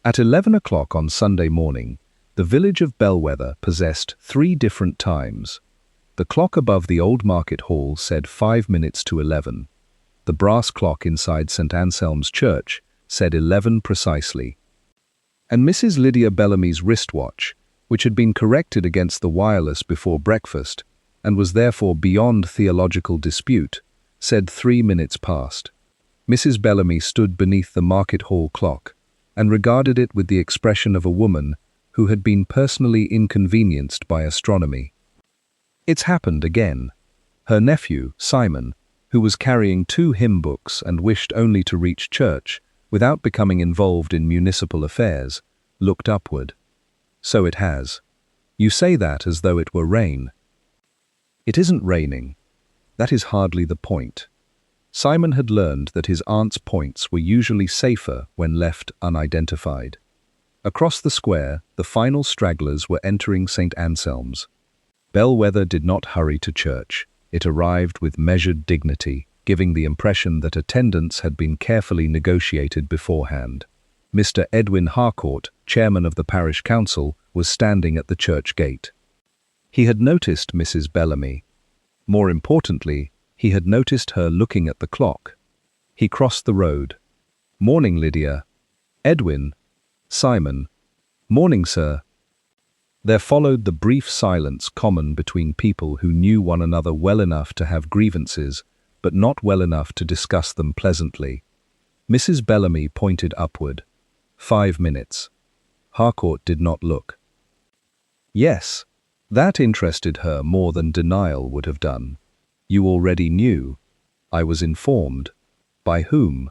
At 11 o'clock on Sunday morning, the village of Bellwether possessed 3 different times. The clock above the old market hall said 5 minutes to 11. The brass clock inside St. Anselm's Church said 11 precisely. And Mrs. Lydia Bellamy's wristwatch, which had been corrected against the wireless before breakfast, and was therefore beyond theological dispute, said 3 minutes past. Mrs. Bellamy stood beneath the market hall clock, and regarded it with the expression of a woman who had been personally inconvenienced by astronomy. It's happened again. Her nephew, Simon, who was carrying 2 hymn books and wished only to reach church, without becoming involved in municipal affairs, looked upward. So it has. You say that as though it were rain. It isn't raining. That is hardly the point. Simon had learned that his aunt's points were usually safer when left unidentified. Across the square, the final stragglers were entering St. Anselm's. Bellwether did not hurry to church. It arrived with measured dignity, giving the impression that attendance had been carefully negotiated beforehand. Mr. Edwin Harcourt, chairman of the parish council, was standing at the church gate. He had noticed Mrs. Bellamy. More importantly, he had noticed her looking at the clock. He crossed the road. "Morning, Lydia." "Edwin." "Simon." "Morning, sir." There followed the brief silence common between people who knew one another well enough to have grievances, but not well enough to discuss them pleasantly. Mrs. Bellamy pointed upward. 5 minutes. Harcourt did not look. Yes, that interested her more than denial would have done. "You already knew." "I was informed." "By whom?"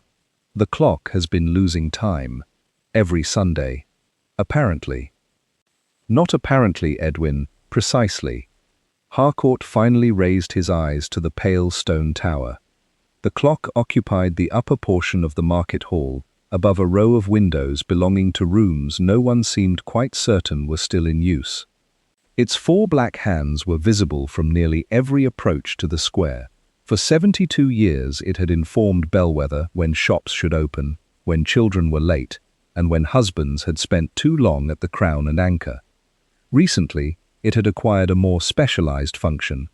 "The clock has been losing time. Every Sunday." "Apparently." "Not apparently, Edwin, precisely." Harcourt finally raised his eyes to the pale stone tower. The clock occupied the upper portion of the market hall, above a row of windows belonging to rooms no one seemed quite certain were still in use. Its 4 black hands were visible from nearly every approach to the square. For 72 years it had informed Bellwether when shops should open, when children were late, and when husbands had spent too long at the Crown and Anchor. Recently, it had acquired a more specialized function.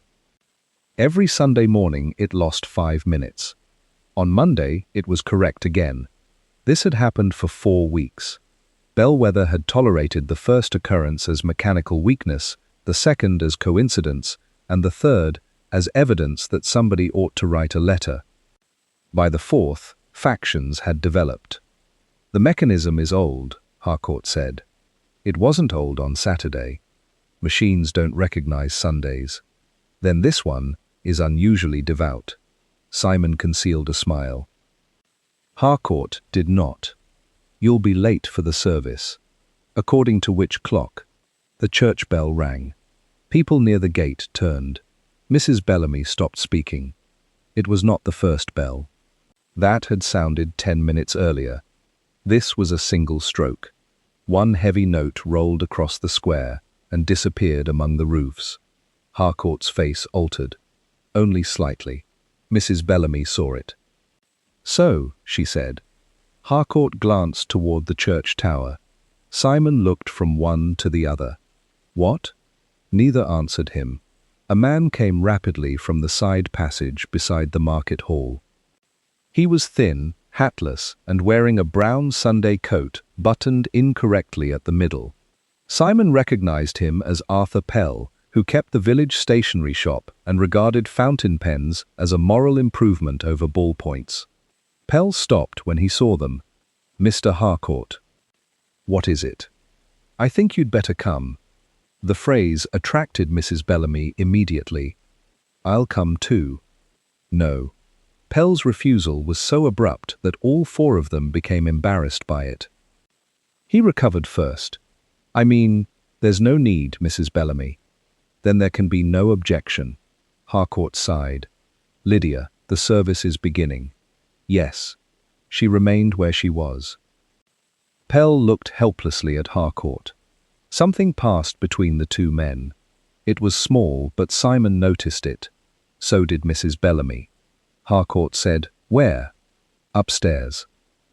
Every Sunday morning it lost 5 minutes. On Monday it was correct again. This had happened for 4 weeks. Bellwether had tolerated the first occurrence as mechanical weakness, the second as coincidence, and the third as evidence that somebody ought to write a letter. By the 4th, factions had developed. "The mechanism is old," Harcourt said. "It wasn't old on Saturday. Machines don't recognize Sundays. Then this one is unusually devout." Simon concealed a smile. Harcourt did not. "You'll be late for the service." "According to which clock?" The church bell rang. People near the gate turned. Mrs. Bellamy stopped speaking. It was not the first bell. That had sounded 10 minutes earlier. This was a single stroke. One heavy note rolled across the square and disappeared among the roofs. Harcourt's face altered. Only slightly. Mrs. Bellamy saw it. "So," she said. Harcourt glanced toward the church tower. Simon looked from one to the other. "What?" Neither answered him. A man came rapidly from the side passage beside the market hall. He was thin, hatless, and wearing a brown Sunday coat buttoned incorrectly at the middle. Simon recognized him as Arthur Pell, who kept the village stationery shop and regarded fountain pens as a moral improvement over ballpoints. Pell stopped when he saw them. "Mr. Harcourt." "What is it?" "I think you'd better come." The phrase attracted Mrs. Bellamy immediately. "I'll come too." "No." Pell's refusal was so abrupt that all 4 of them became embarrassed by it. He recovered first. "I mean, there's no need, Mrs. Bellamy." "Then there can be no objection." Harcourt sighed. "Lydia, the service is beginning." "Yes." She remained where she was. Pell looked helplessly at Harcourt. Something passed between the 2 men. It was small, but Simon noticed it. So did Mrs. Bellamy. Harcourt said, "Where?" "Upstairs."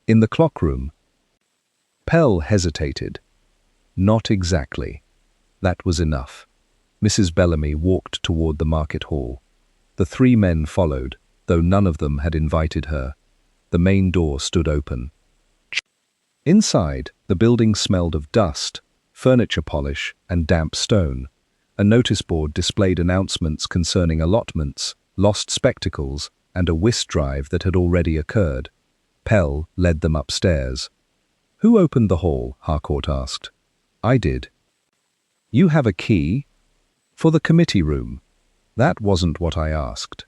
"In the clock room?" Pell hesitated. Not exactly. That was enough. Mrs. Bellamy walked toward the market hall. The three men followed, though none of them had invited her. The main door stood open. Inside, the building smelled of dust, furniture polish, and damp stone. A notice board displayed announcements concerning allotments, lost spectacles, and a whist drive that had already occurred. Pell led them upstairs. "Who opened the hall?" Harcourt asked. "I did." "You have a key?" "For the committee room." "That wasn't what I asked."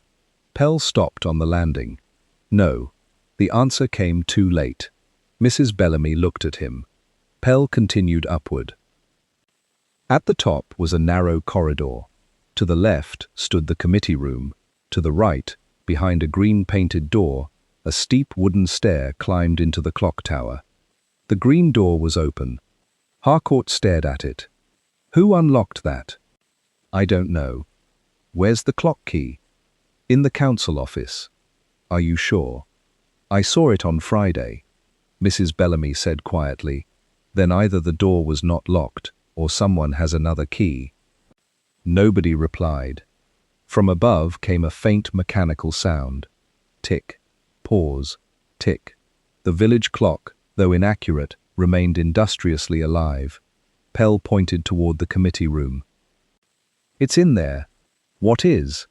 Pell stopped on the landing. "No." The answer came too late. Mrs. Bellamy looked at him. Pell continued upward. At the top was a narrow corridor. To the left stood the committee room. To the right, behind a green-painted door, a steep wooden stair climbed into the clock tower. The green door was open. Harcourt stared at it. "Who unlocked that?" "I don't know." "Where's the clock key?" "In the council office." "Are you sure?" "I saw it on Friday," Mrs. Bellamy said quietly. "Then either the door was not locked, or someone has another key." Nobody replied. From above came a faint mechanical sound. Tick, pause, tick. The village clock, though inaccurate, remained industriously alive. Pell pointed toward the committee room. "It's in there." "What is?"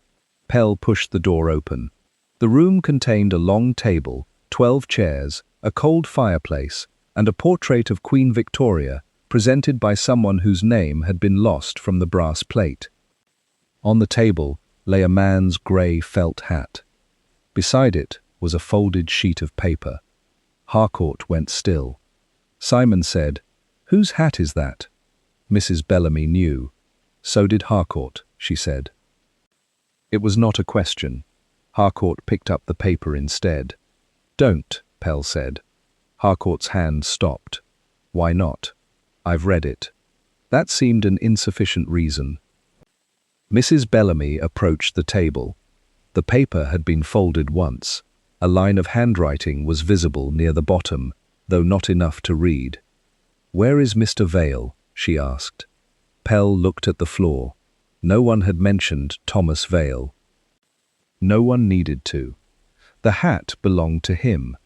Pell pushed the door open. The room contained a long table, 12 chairs, a cold fireplace, and a portrait of Queen Victoria, presented by someone whose name had been lost from the brass plate. On the table lay a man's grey felt hat. Beside it was a folded sheet of paper. Harcourt went still. Simon said, "Whose hat is that?" Mrs. Bellamy knew. "So did Harcourt," she said. It was not a question. Harcourt picked up the paper instead. "Don't," Pell said. Harcourt's hand stopped. "Why not?" "I've read it." That seemed an insufficient reason. Mrs. Bellamy approached the table. The paper had been folded once. A line of handwriting was visible near the bottom, though not enough to read. "Where is Mr. Vale?" she asked. Pell looked at the floor. No one had mentioned Thomas Vale. No one needed to. The hat belonged to him.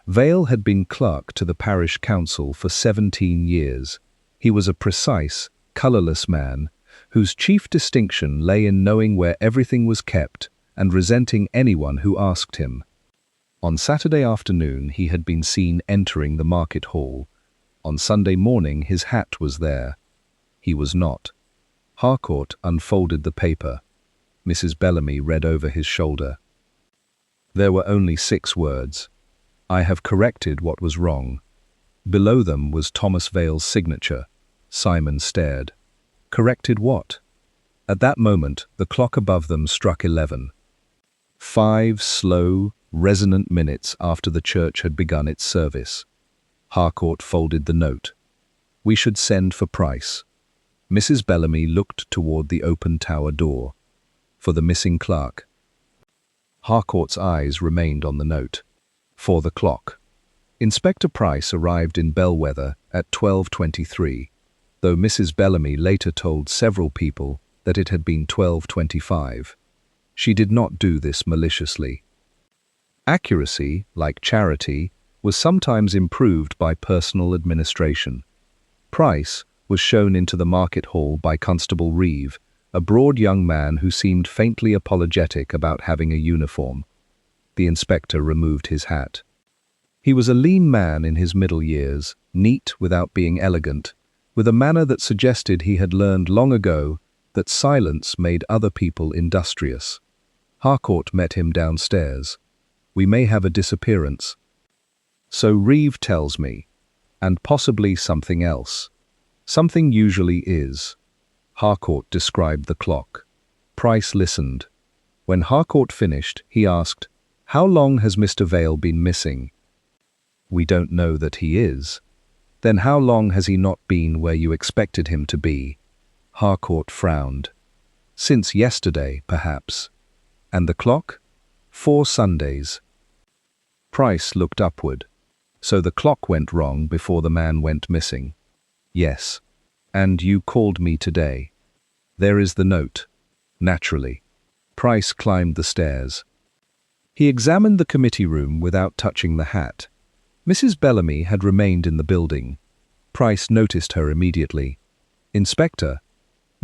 Vale had been clerk to the parish council for 17 years. He was a precise, colourless man, whose chief distinction lay in knowing where everything was kept and resenting anyone who asked him. On Saturday afternoon he had been seen entering the market hall. On Sunday morning his hat was there. He was not. Harcourt unfolded the paper. Mrs. Bellamy read over his shoulder. There were only 6 words. "I have corrected what was wrong." Below them was Thomas Vale's signature. Simon stared. Corrected what? At that moment, the clock above them struck 11. 5 slow, resonant minutes after the church had begun its service. Harcourt folded the note. "We should send for Price." Mrs. Bellamy looked toward the open tower door. "For the missing clerk." Harcourt's eyes remained on the note. "For the clock." Inspector Price arrived in Bellwether at 12:23, though Mrs. Bellamy later told several people that it had been 12:25. She did not do this maliciously. Accuracy, like charity, was sometimes improved by personal administration. Price was shown into the market hall by Constable Reeve, a broad young man who seemed faintly apologetic about having a uniform. The inspector removed his hat. He was a lean man in his middle years, neat without being elegant, with a manner that suggested he had learned long ago that silence made other people industrious. Harcourt met him downstairs. "We may have a disappearance." "So Reeve tells me. And possibly something else. Something usually is." Harcourt described the clock. Price listened. When Harcourt finished, he asked, "How long has Mr. Vale been missing?" "We don't know that he is." "Then how long has he not been where you expected him to be?" Harcourt frowned. "Since yesterday, perhaps." "And the clock?" "4 Sundays." Price looked upward. So the clock went wrong before the man went missing. Yes. And you called me today. There is the note. Naturally. Price climbed the stairs. He examined the committee room without touching the hat. Mrs. Bellamy had remained in the building. Price noticed her immediately. Inspector,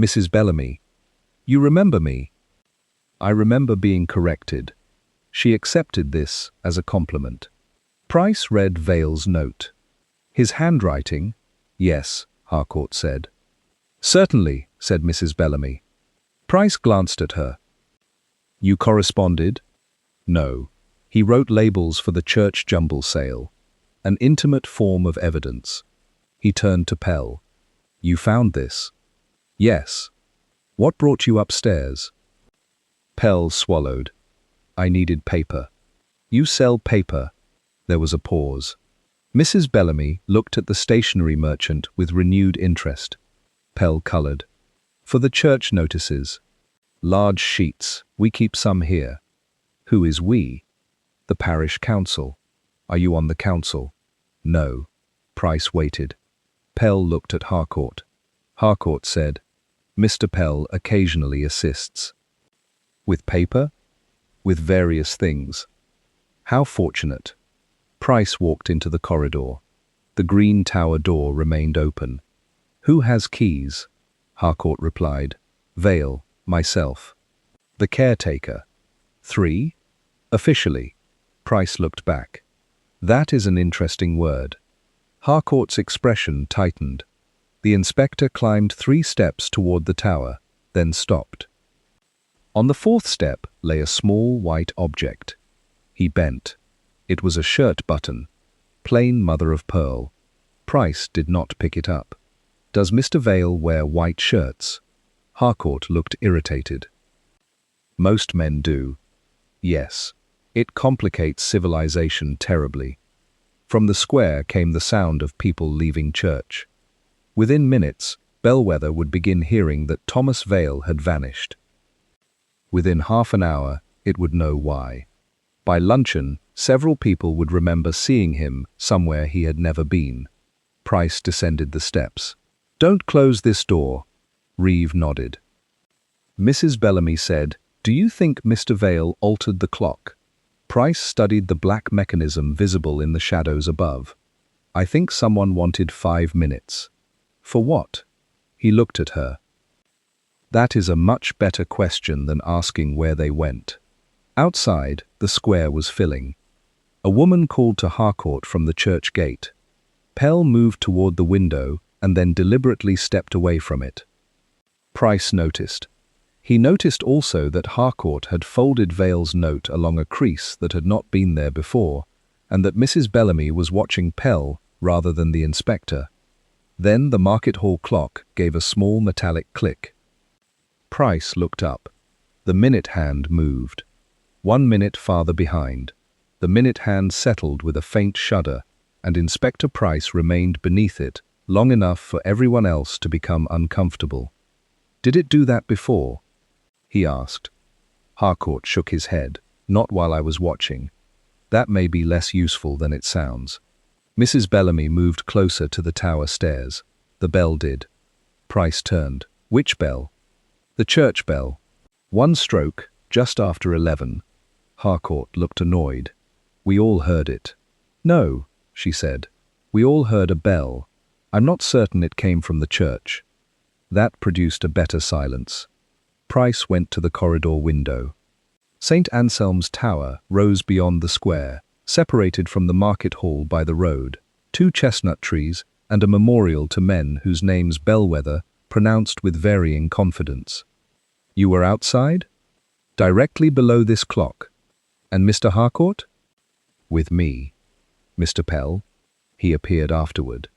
Mrs. Bellamy, you remember me? I remember being corrected. She accepted this as a compliment. Price read Vale's note. His handwriting? Yes, Harcourt said. Certainly, said Mrs. Bellamy. Price glanced at her. You corresponded? No. He wrote labels for the church jumble sale. An intimate form of evidence. He turned to Pell. You found this? Yes. What brought you upstairs? Pell swallowed. I needed paper. You sell paper? There was a pause. Mrs. Bellamy looked at the stationery merchant with renewed interest. Pell coloured. For the church notices. Large sheets. We keep some here. Who is we? The parish council. Are you on the council? No. Price waited. Pell looked at Harcourt. Harcourt said, Mr. Pell occasionally assists. With paper? With various things. How fortunate. Price walked into the corridor. The green tower door remained open. Who has keys? Harcourt replied. Vale, myself. The caretaker. 3? Officially. Price looked back. That is an interesting word. Harcourt's expression tightened. The inspector climbed 3 steps toward the tower, then stopped. On the 4th step lay a small white object. He bent. It was a shirt button, plain mother of pearl. Price did not pick it up. Does Mr. Vale wear white shirts? Harcourt looked irritated. Most men do. Yes. It complicates civilization terribly. From the square came the sound of people leaving church. Within minutes, Bellwether would begin hearing that Thomas Vale had vanished. Within half an hour, it would know why. By luncheon, several people would remember seeing him somewhere he had never been. Price descended the steps. Don't close this door. Reeve nodded. Mrs. Bellamy said, Do you think Mr. Vale altered the clock? Price studied the black mechanism visible in the shadows above. I think someone wanted 5 minutes. For what? He looked at her. That is a much better question than asking where they went. Outside, the square was filling. A woman called to Harcourt from the church gate. Pell moved toward the window and then deliberately stepped away from it. Price noticed. He noticed also that Harcourt had folded Vale's note along a crease that had not been there before, and that Mrs. Bellamy was watching Pell rather than the inspector. Then the market hall clock gave a small metallic click. Price looked up. The minute hand moved. 1 minute farther behind. The minute hand settled with a faint shudder, and Inspector Price remained beneath it long enough for everyone else to become uncomfortable. Did it do that before? He asked. Harcourt shook his head. Not while I was watching. That may be less useful than it sounds. Mrs. Bellamy moved closer to the tower stairs. The bell did. Price turned. Which bell? The church bell. 1 stroke, just after 11. Harcourt looked annoyed. We all heard it. No, she said. We all heard a bell. I'm not certain it came from the church. That produced a better silence. Price went to the corridor window. St. Anselm's Tower rose beyond the square, separated from the market hall by the road, 2 chestnut trees, and a memorial to men whose names Bellwether pronounced with varying confidence. You were outside? Directly below this clock. And Mr. Harcourt? With me. Mr. Pell? He appeared afterward.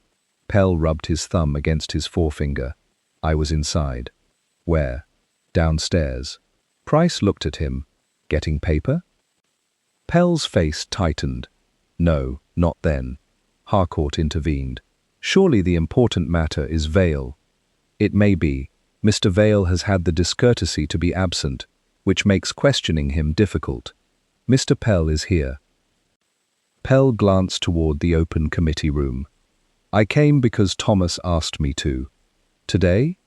Pell rubbed his thumb against his forefinger. I was inside. Where? Downstairs. Price looked at him. Getting paper? Pell's face tightened. No, not then. Harcourt intervened. Surely the important matter is Vale. It may be. Mr. Vale has had the discourtesy to be absent, which makes questioning him difficult. Mr. Pell is here. Pell glanced toward the open committee room. I came because Thomas asked me to. Today?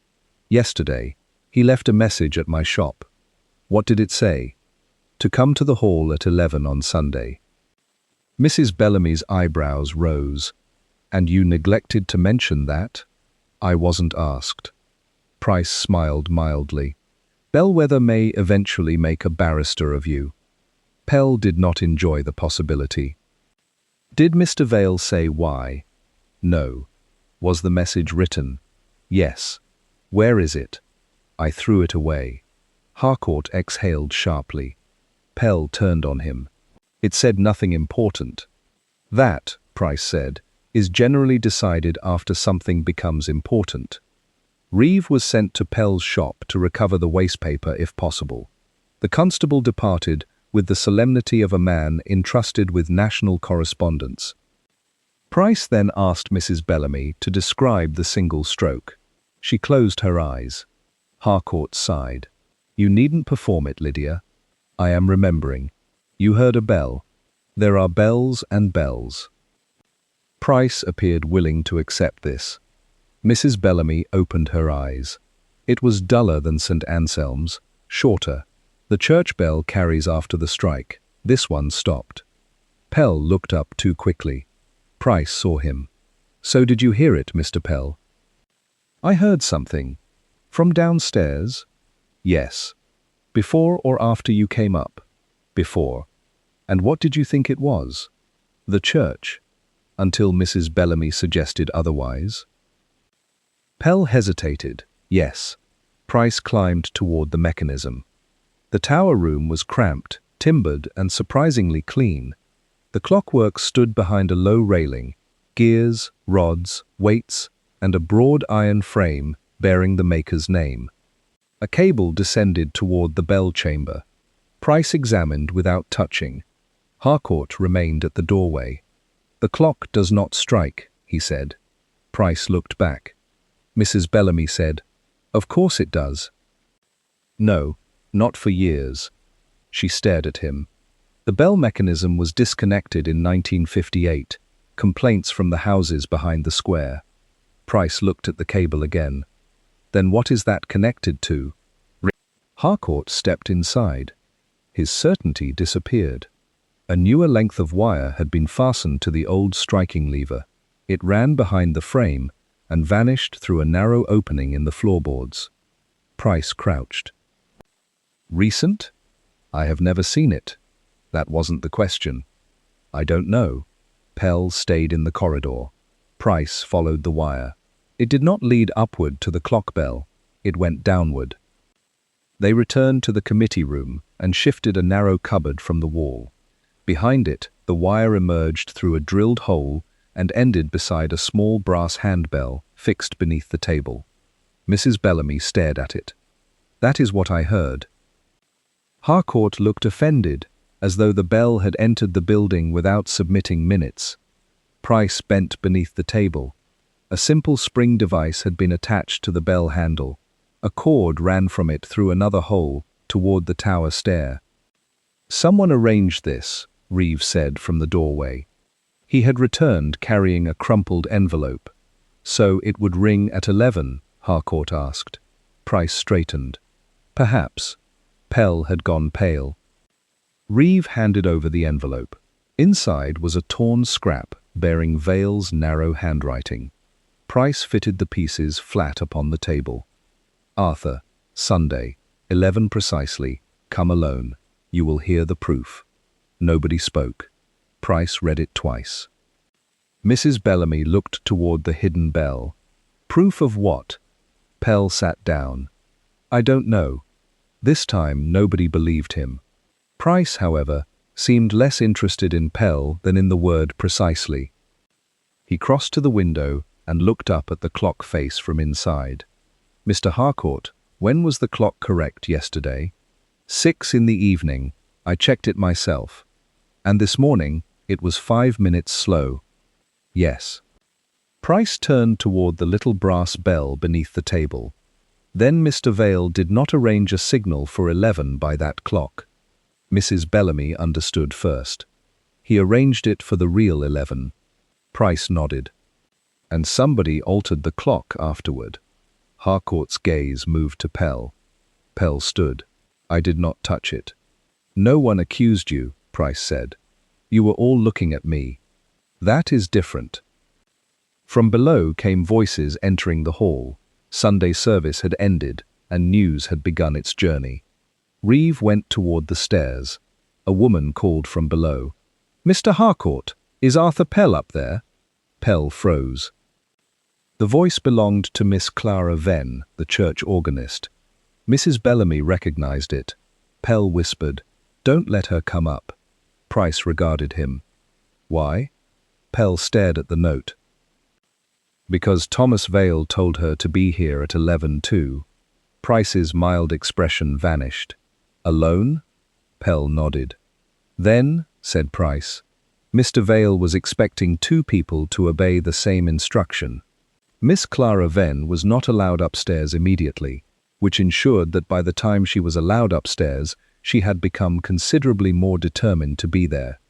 Yesterday. He left a message at my shop. What did it say? To come to the hall at 11 on Sunday. Mrs. Bellamy's eyebrows rose. And you neglected to mention that? I wasn't asked. Price smiled mildly. Bellwether may eventually make a barrister of you. Pell did not enjoy the possibility. Did Mr. Vale say why? No. Was the message written? Yes. Where is it? I threw it away. Harcourt exhaled sharply. Pell turned on him. It said nothing important. That, Price said, is generally decided after something becomes important. Reeve was sent to Pell's shop to recover the wastepaper if possible. The constable departed with the solemnity of a man entrusted with national correspondence. Price then asked Mrs. Bellamy to describe the single stroke. She closed her eyes. Harcourt sighed. You needn't perform it, Lydia. I am remembering. You heard a bell. There are bells and bells. Price appeared willing to accept this. Mrs. Bellamy opened her eyes. It was duller than St. Anselm's, shorter. The church bell carries after the strike. This one stopped. Pell looked up too quickly. Price saw him. So did you hear it, Mr. Pell? I heard something. From downstairs? Yes. Before or after you came up? Before. And what did you think it was? The church. Until Mrs. Bellamy suggested otherwise. Pell hesitated. Yes. Price climbed toward the mechanism. The tower room was cramped, timbered, and surprisingly clean. The clockwork stood behind a low railing, gears, rods, weights, and a broad iron frame bearing the maker's name. A cable descended toward the bell chamber. Price examined without touching. Harcourt remained at the doorway. The clock does not strike, he said. Price looked back. Mrs. Bellamy said, Of course it does. No, not for years. She stared at him. The bell mechanism was disconnected in 1958. Complaints from the houses behind the square. Price looked at the cable again. Then what is that connected to? Harcourt stepped inside. His certainty disappeared. A newer length of wire had been fastened to the old striking lever. It ran behind the frame and vanished through a narrow opening in the floorboards. Price crouched. Recent? I have never seen it. That wasn't the question. I don't know. Pell stayed in the corridor. Price followed the wire. It did not lead upward to the clock bell. It went downward. They returned to the committee room and shifted a narrow cupboard from the wall. Behind it, the wire emerged through a drilled hole and ended beside a small brass handbell fixed beneath the table. Mrs. Bellamy stared at it. That is what I heard. Harcourt looked offended, as though the bell had entered the building without submitting minutes. Price bent beneath the table. A simple spring device had been attached to the bell handle. A cord ran from it through another hole toward the tower stair. Someone arranged this, Reeve said from the doorway. He had returned carrying a crumpled envelope. So it would ring at 11, Harcourt asked. Price straightened. Perhaps. Pell had gone pale. Reeve handed over the envelope. Inside was a torn scrap bearing Vale's narrow handwriting. Price fitted the pieces flat upon the table. Arthur, Sunday, 11 precisely, come alone. You will hear the proof. Nobody spoke. Price read it twice. Mrs. Bellamy looked toward the hidden bell. Proof of what? Pell sat down. I don't know. This time nobody believed him. Price, however, seemed less interested in Pell than in the word precisely. He crossed to the window and looked up at the clock face from inside. Mr. Harcourt, when was the clock correct yesterday? 6 in the evening. I checked it myself. And this morning, it was 5 minutes slow. Yes. Price turned toward the little brass bell beneath the table. Then Mr. Vale did not arrange a signal for 11 by that clock. Mrs. Bellamy understood first. He arranged it for the real 11. Price nodded. And somebody altered the clock afterward. Harcourt's gaze moved to Pell. Pell stood. I did not touch it. No one accused you, Price said. You were all looking at me. That is different. From below came voices entering the hall. Sunday service had ended, and news had begun its journey. Reeve went toward the stairs. A woman called from below. Mr. Harcourt, is Arthur Pell up there? Pell froze. The voice belonged to Miss Clara Venn, the church organist. Mrs. Bellamy recognized it. Pell whispered, Don't let her come up. Price regarded him. Why? Pell stared at the note. Because Thomas Vale told her to be here at 11:02. Price's mild expression vanished. Alone? Pell nodded. Then, said Price, Mr. Vale was expecting 2 people to obey the same instruction. Miss Clara Venn was not allowed upstairs immediately, which ensured that by the time she was allowed upstairs, she had become considerably more determined to be there.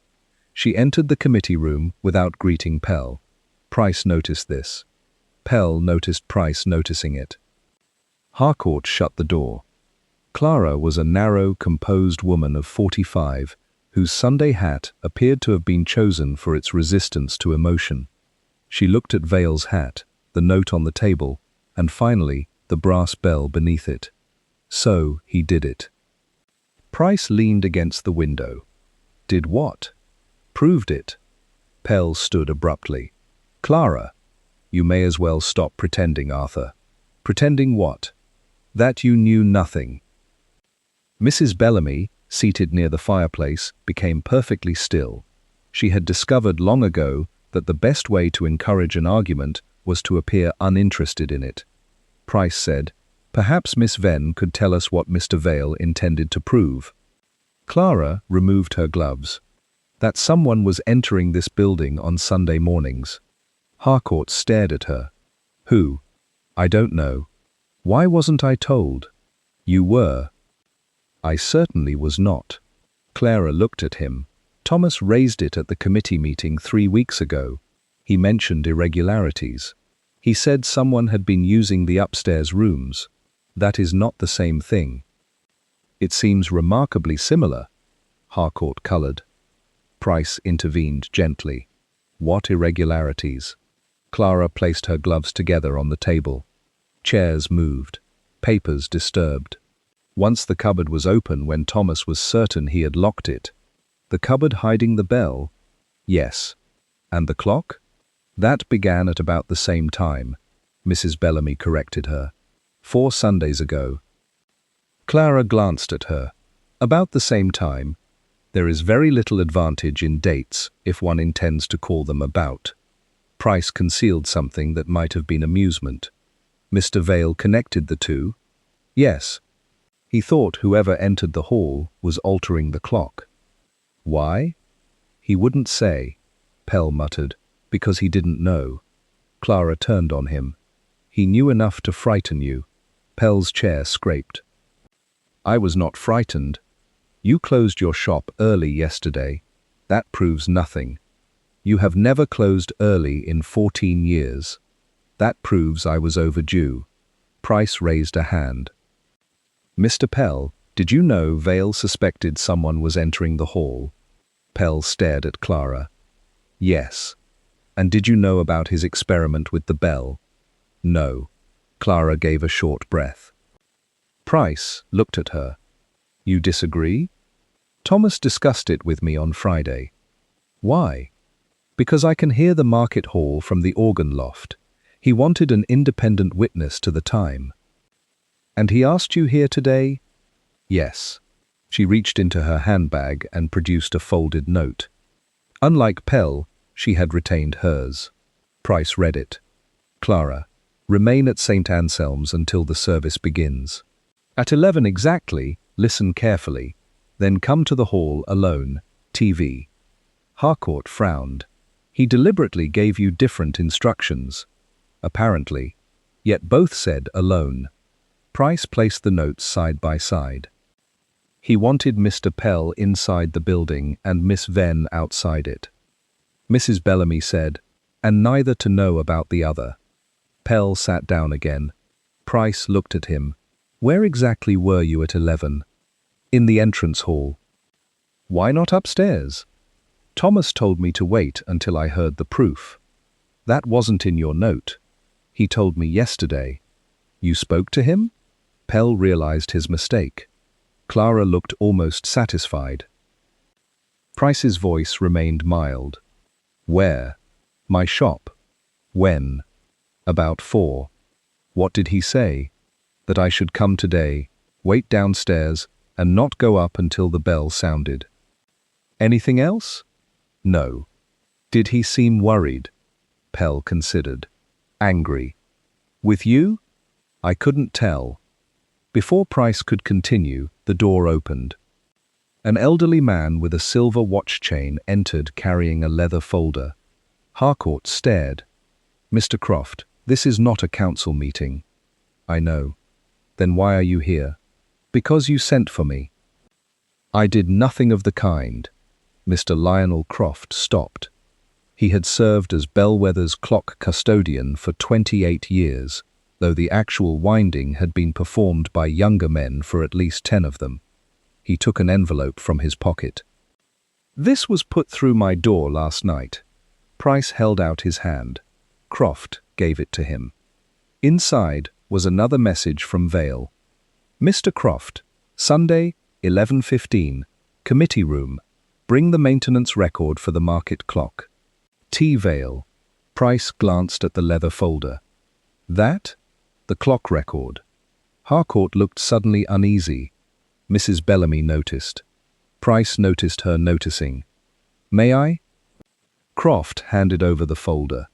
She entered the committee room without greeting Pell. Price noticed this. Pell noticed Price noticing it. Harcourt shut the door. Clara was a narrow, composed woman of 45, whose Sunday hat appeared to have been chosen for its resistance to emotion. She looked at Vale's hat, the note on the table, and finally, the brass bell beneath it. So he did it. Price leaned against the window. Did what? Proved it. Pell stood abruptly. Clara, you may as well stop pretending, Arthur. Pretending what? That you knew nothing. Mrs. Bellamy, seated near the fireplace, became perfectly still. She had discovered long ago that the best way to encourage an argument was to appear uninterested in it. Price said, Perhaps Miss Venn could tell us what Mr. Vale intended to prove. Clara removed her gloves. That someone was entering this building on Sunday mornings. Harcourt stared at her. Who? I don't know. Why wasn't I told? You were. I certainly was not. Clara looked at him. Thomas raised it at the committee meeting 3 weeks ago. He mentioned irregularities. He said someone had been using the upstairs rooms. That is not the same thing. It seems remarkably similar. Harcourt colored. Price intervened gently. What irregularities? Clara placed her gloves together on the table. Chairs moved. Papers disturbed. Once the cupboard was open when Thomas was certain he had locked it. The cupboard hiding the bell? Yes. And the clock? That began at about the same time. Mrs. Bellamy corrected her. 4 Sundays ago. Clara glanced at her. About the same time. There is very little advantage in dates if one intends to call them about. Price concealed something that might have been amusement. Mr. Vale connected the two. Yes. He thought whoever entered the hall was altering the clock. Why? He wouldn't say, Pell muttered, because he didn't know. Clara turned on him. He knew enough to frighten you. Pell's chair scraped. I was not frightened. You closed your shop early yesterday. That proves nothing. You have never closed early in 14 years. That proves I was overdue. Price raised a hand. Mr. Pell, did you know Vale suspected someone was entering the hall? Pell stared at Clara. Yes. And did you know about his experiment with the bell? No. Clara gave a short breath. Price looked at her. You disagree? Thomas discussed it with me on Friday. Why? Because I can hear the market hall from the organ loft. He wanted an independent witness to the time. And he asked you here today? Yes. She reached into her handbag and produced a folded note. Unlike Pell, she had retained hers. Price read it. Clara, remain at St. Anselm's until the service begins. At 11 exactly, listen carefully. Then come to the hall alone, TV. Harcourt frowned. He deliberately gave you different instructions. Apparently. Yet both said alone. Price placed the notes side by side. He wanted Mr. Pell inside the building and Miss Venn outside it. Mrs. Bellamy said, and neither to know about the other. Pell sat down again. Price looked at him. Where exactly were you at 11? In the entrance hall. Why not upstairs? Thomas told me to wait until I heard the proof. That wasn't in your note. He told me yesterday. You spoke to him? Pell realized his mistake. Clara looked almost satisfied. Price's voice remained mild. Where? My shop. When? About 4. What did he say? That I should come today, wait downstairs, and not go up until the bell sounded. Anything else? No. Did he seem worried? Pell considered. Angry. With you? I couldn't tell. Before Price could continue, the door opened. An elderly man with a silver watch chain entered carrying a leather folder. Harcourt stared. Mr. Croft, this is not a council meeting. I know. Then why are you here? Because you sent for me. I did nothing of the kind. Mr. Lionel Croft stopped. He had served as Bellwether's clock custodian for 28 years, though the actual winding had been performed by younger men for at least 10 of them. He took an envelope from his pocket. This was put through my door last night. Price held out his hand. Croft gave it to him. Inside was another message from Vale. Mr. Croft, Sunday, 11:15, committee room. Bring the maintenance record for the market clock. T. Vale. Price glanced at the leather folder. That? The clock record. Harcourt looked suddenly uneasy. Mrs. Bellamy noticed. Price noticed her noticing. May I? Croft handed over the folder.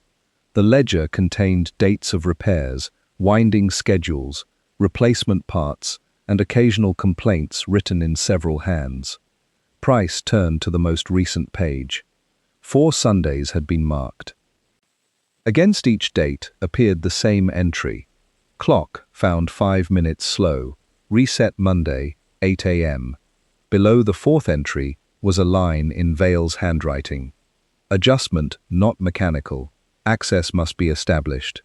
The ledger contained dates of repairs, winding schedules, replacement parts, and occasional complaints written in several hands. Price turned to the most recent page. 4 Sundays had been marked. Against each date appeared the same entry. Clock found 5 minutes slow. Reset Monday, 8 a.m. Below the 4th entry was a line in Vale's handwriting. Adjustment not mechanical. Access must be established.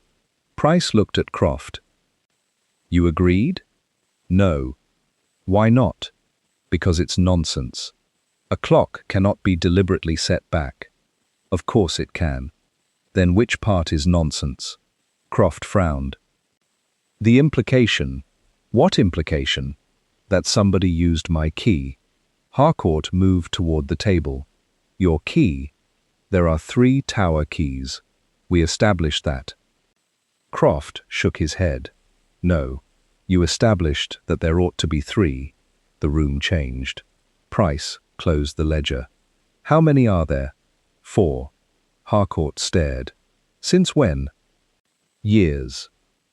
Price looked at Croft. You agreed? No. Why not? Because it's nonsense. A clock cannot be deliberately set back. Of course it can. Then which part is nonsense? Croft frowned. The implication. What implication? That somebody used my key. Harcourt moved toward the table. Your key? There are 3 tower keys. We established that. Croft shook his head. No. You established that there ought to be 3. The room changed. Price closed the ledger. How many are there? 4. Harcourt stared. Since when? Years.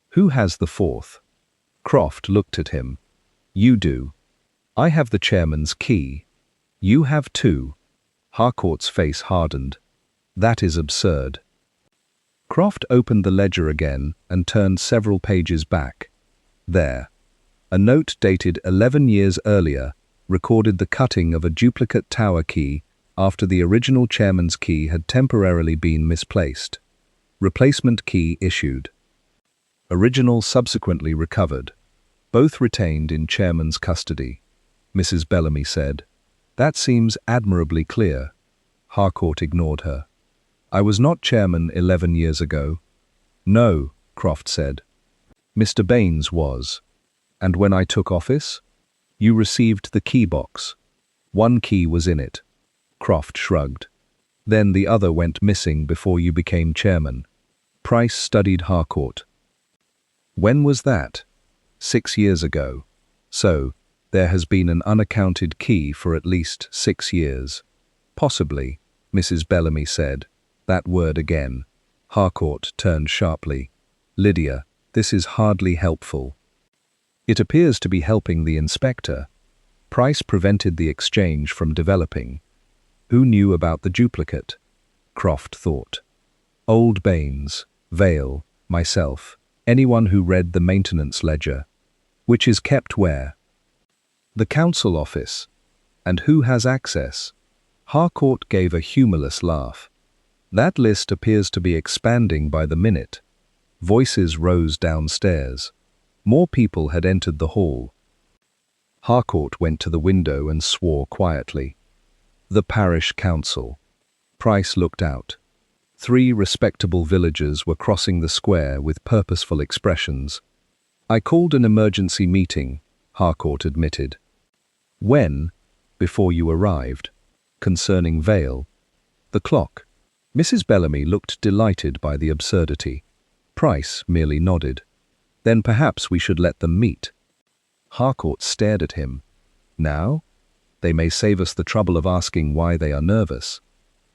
Who has the 4th? Croft looked at him. You do. I have the chairman's key. You have 2. Harcourt's face hardened. That is absurd. Croft opened the ledger again and turned several pages back. There. A note dated 11 years earlier recorded the cutting of a duplicate tower key after the original chairman's key had temporarily been misplaced. Replacement key issued. Original subsequently recovered. Both retained in chairman's custody. Mrs. Bellamy said. That seems admirably clear. Harcourt ignored her. I was not chairman 11 years ago. No, Croft said. Mr. Baines was. And when I took office? You received the key box. 1 key was in it. Croft shrugged. Then the other went missing before you became chairman. Price studied Harcourt. When was that? 6 years ago. So, there has been an unaccounted key for at least 6 years. Possibly, Mrs. Bellamy said. That word again. Harcourt turned sharply. Lydia, this is hardly helpful. It appears to be helping the inspector. Price prevented the exchange from developing. Who knew about the duplicate? Croft thought. Old Baines, Vale, myself, anyone who read the maintenance ledger. Which is kept where? The council office. And who has access? Harcourt gave a humorless laugh. That list appears to be expanding by the minute. Voices rose downstairs. More people had entered the hall. Harcourt went to the window and swore quietly. The parish council. Price looked out. 3 respectable villagers were crossing the square with purposeful expressions. I called an emergency meeting, Harcourt admitted. When? Before you arrived. Concerning Vale. The clock. Mrs. Bellamy looked delighted by the absurdity. Price merely nodded. Then perhaps we should let them meet. Harcourt stared at him. Now? They may save us the trouble of asking why they are nervous.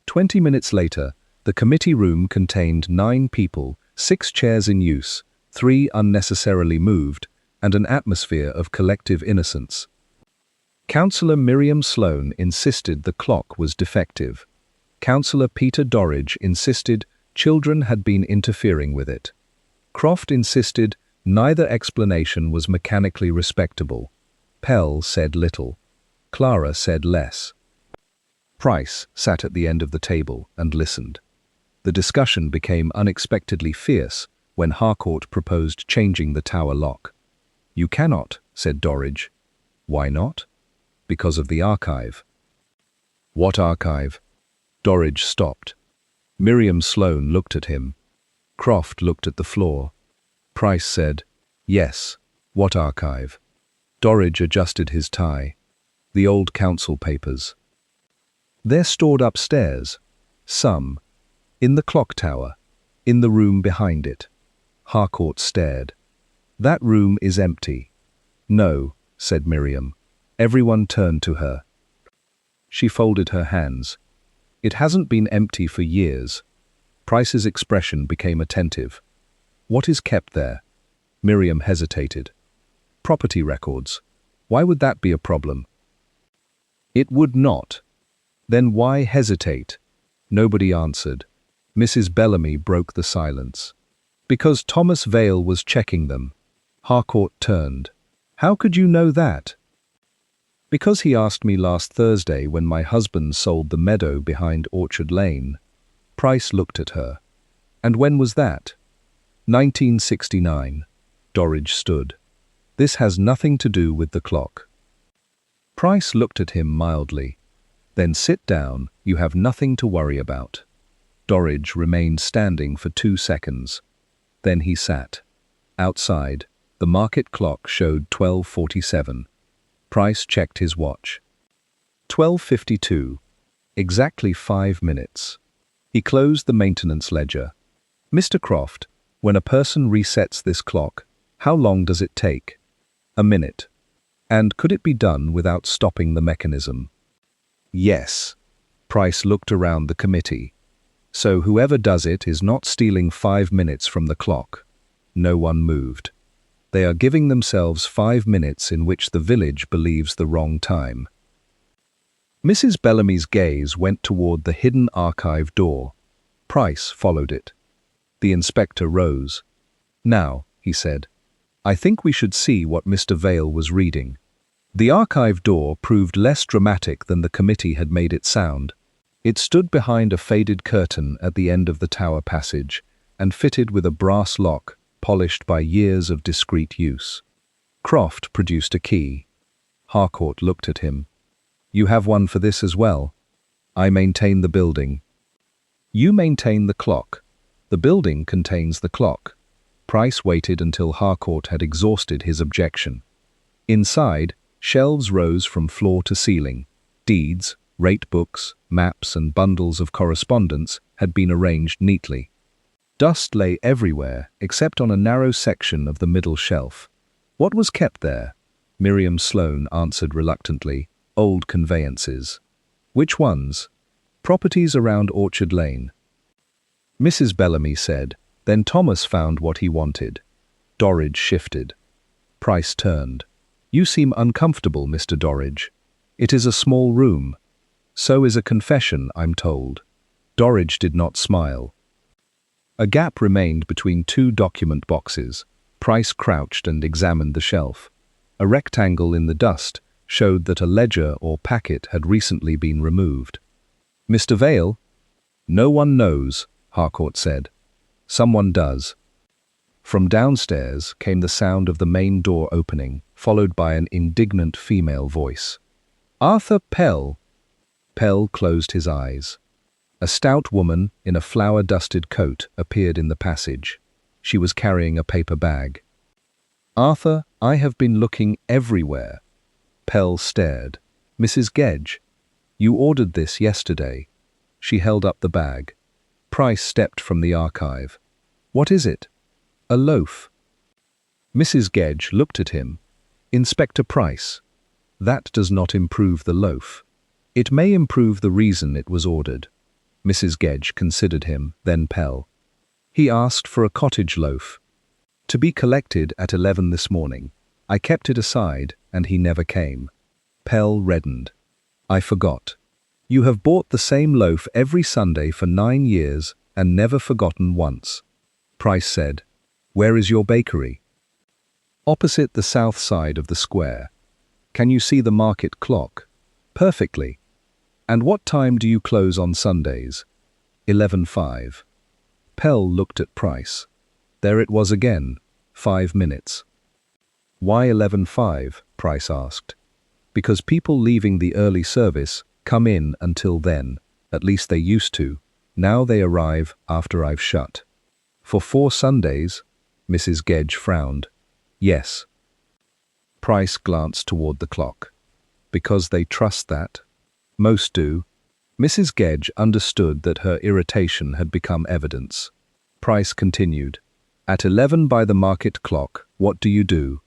20 minutes later, the committee room contained 9 people, 6 chairs in use, 3 unnecessarily moved, and an atmosphere of collective innocence. Councillor Miriam Sloane insisted the clock was defective. Councillor Peter Dorridge insisted children had been interfering with it. Croft insisted neither explanation was mechanically respectable. Pell said little. Clara said less. Price sat at the end of the table and listened. The discussion became unexpectedly fierce when Harcourt proposed changing the tower lock. You cannot, said Dorridge. Why not? Because of the archive. What archive? Dorridge stopped. Miriam Sloane looked at him. Croft looked at the floor. Price said, Yes, what archive? Dorridge adjusted his tie. The old council papers. They're stored upstairs. Some. In the clock tower. In the room behind it. Harcourt stared. That room is empty. No, said Miriam. Everyone turned to her. She folded her hands. It hasn't been empty for years. Price's expression became attentive. What is kept there? Miriam hesitated. Property records. Why would that be a problem? It would not. Then why hesitate? Nobody answered. Mrs. Bellamy broke the silence. Because Thomas Vale was checking them. Harcourt turned. How could you know that? Because he asked me last Thursday when my husband sold the meadow behind Orchard Lane. Price looked at her. And when was that? 1969. Dorridge stood. This has nothing to do with the clock. Price looked at him mildly. Then sit down, you have nothing to worry about. Dorridge remained standing for 2 seconds. Then he sat. Outside, the market clock showed 12:47. Price checked his watch. 12:52. Exactly 5 minutes. He closed the maintenance ledger. Mr. Croft, when a person resets this clock, how long does it take? A minute. And could it be done without stopping the mechanism? Yes. Price looked around the committee. So whoever does it is not stealing 5 minutes from the clock. No one moved. They are giving themselves 5 minutes in which the village believes the wrong time. Mrs. Bellamy's gaze went toward the hidden archive door. Price followed it. The inspector rose. Now, he said, I think we should see what Mr. Vale was reading. The archive door proved less dramatic than the committee had made it sound. It stood behind a faded curtain at the end of the tower passage and fitted with a brass lock polished by years of discreet use. Croft produced a key. Harcourt looked at him. You have one for this as well. I maintain the building. You maintain the clock. The building contains the clock. Price waited until Harcourt had exhausted his objection. Inside, shelves rose from floor to ceiling. Deeds, rate books, maps, and bundles of correspondence had been arranged neatly. Dust lay everywhere except on a narrow section of the middle shelf. What was kept there? Miriam Sloane answered reluctantly. Old conveyances. Which ones? Properties around Orchard Lane. Mrs. Bellamy said, Then Thomas found what he wanted. Dorridge shifted. Price turned. You seem uncomfortable, Mr. Dorridge. It is a small room. So is a confession, I'm told. Dorridge did not smile. A gap remained between 2 document boxes. Price crouched and examined the shelf. A rectangle in the dust, showed that a ledger or packet had recently been removed. "Mr. Vale?" "No one knows," Harcourt said. "Someone does." From downstairs came the sound of the main door opening, followed by an indignant female voice. "Arthur Pell!" Pell closed his eyes. A stout woman in a flour-dusted coat appeared in the passage. She was carrying a paper bag. "Arthur, I have been looking everywhere." Pell stared. "Mrs. Gedge, you ordered this yesterday." She held up the bag. Price stepped from the archive. "What is it?" "A loaf." Mrs. Gedge looked at him. "Inspector Price, that does not improve the loaf. It may improve the reason it was ordered." Mrs. Gedge considered him, then Pell. "He asked for a cottage loaf. To be collected at 11 this morning. I kept it aside, and he never came." Pell reddened. "I forgot. You have bought the same loaf every Sunday for 9 years and never forgotten once." Price said, "Where is your bakery?" "Opposite the south side of the square." "Can you see the market clock?" "Perfectly." "And what time do you close on Sundays?" 11:05. Pell looked at Price. There it was again, 5 minutes. "Why 11:05?" Price asked. "Because people leaving the early service come in until then. At least they used to. Now they arrive after I've shut." "For 4 Sundays?" Mrs. Gedge frowned. "Yes." Price glanced toward the clock. "Because they trust that?" "Most do." Mrs. Gedge understood that her irritation had become evidence. Price continued. "At 11 by the market clock, what do you do?"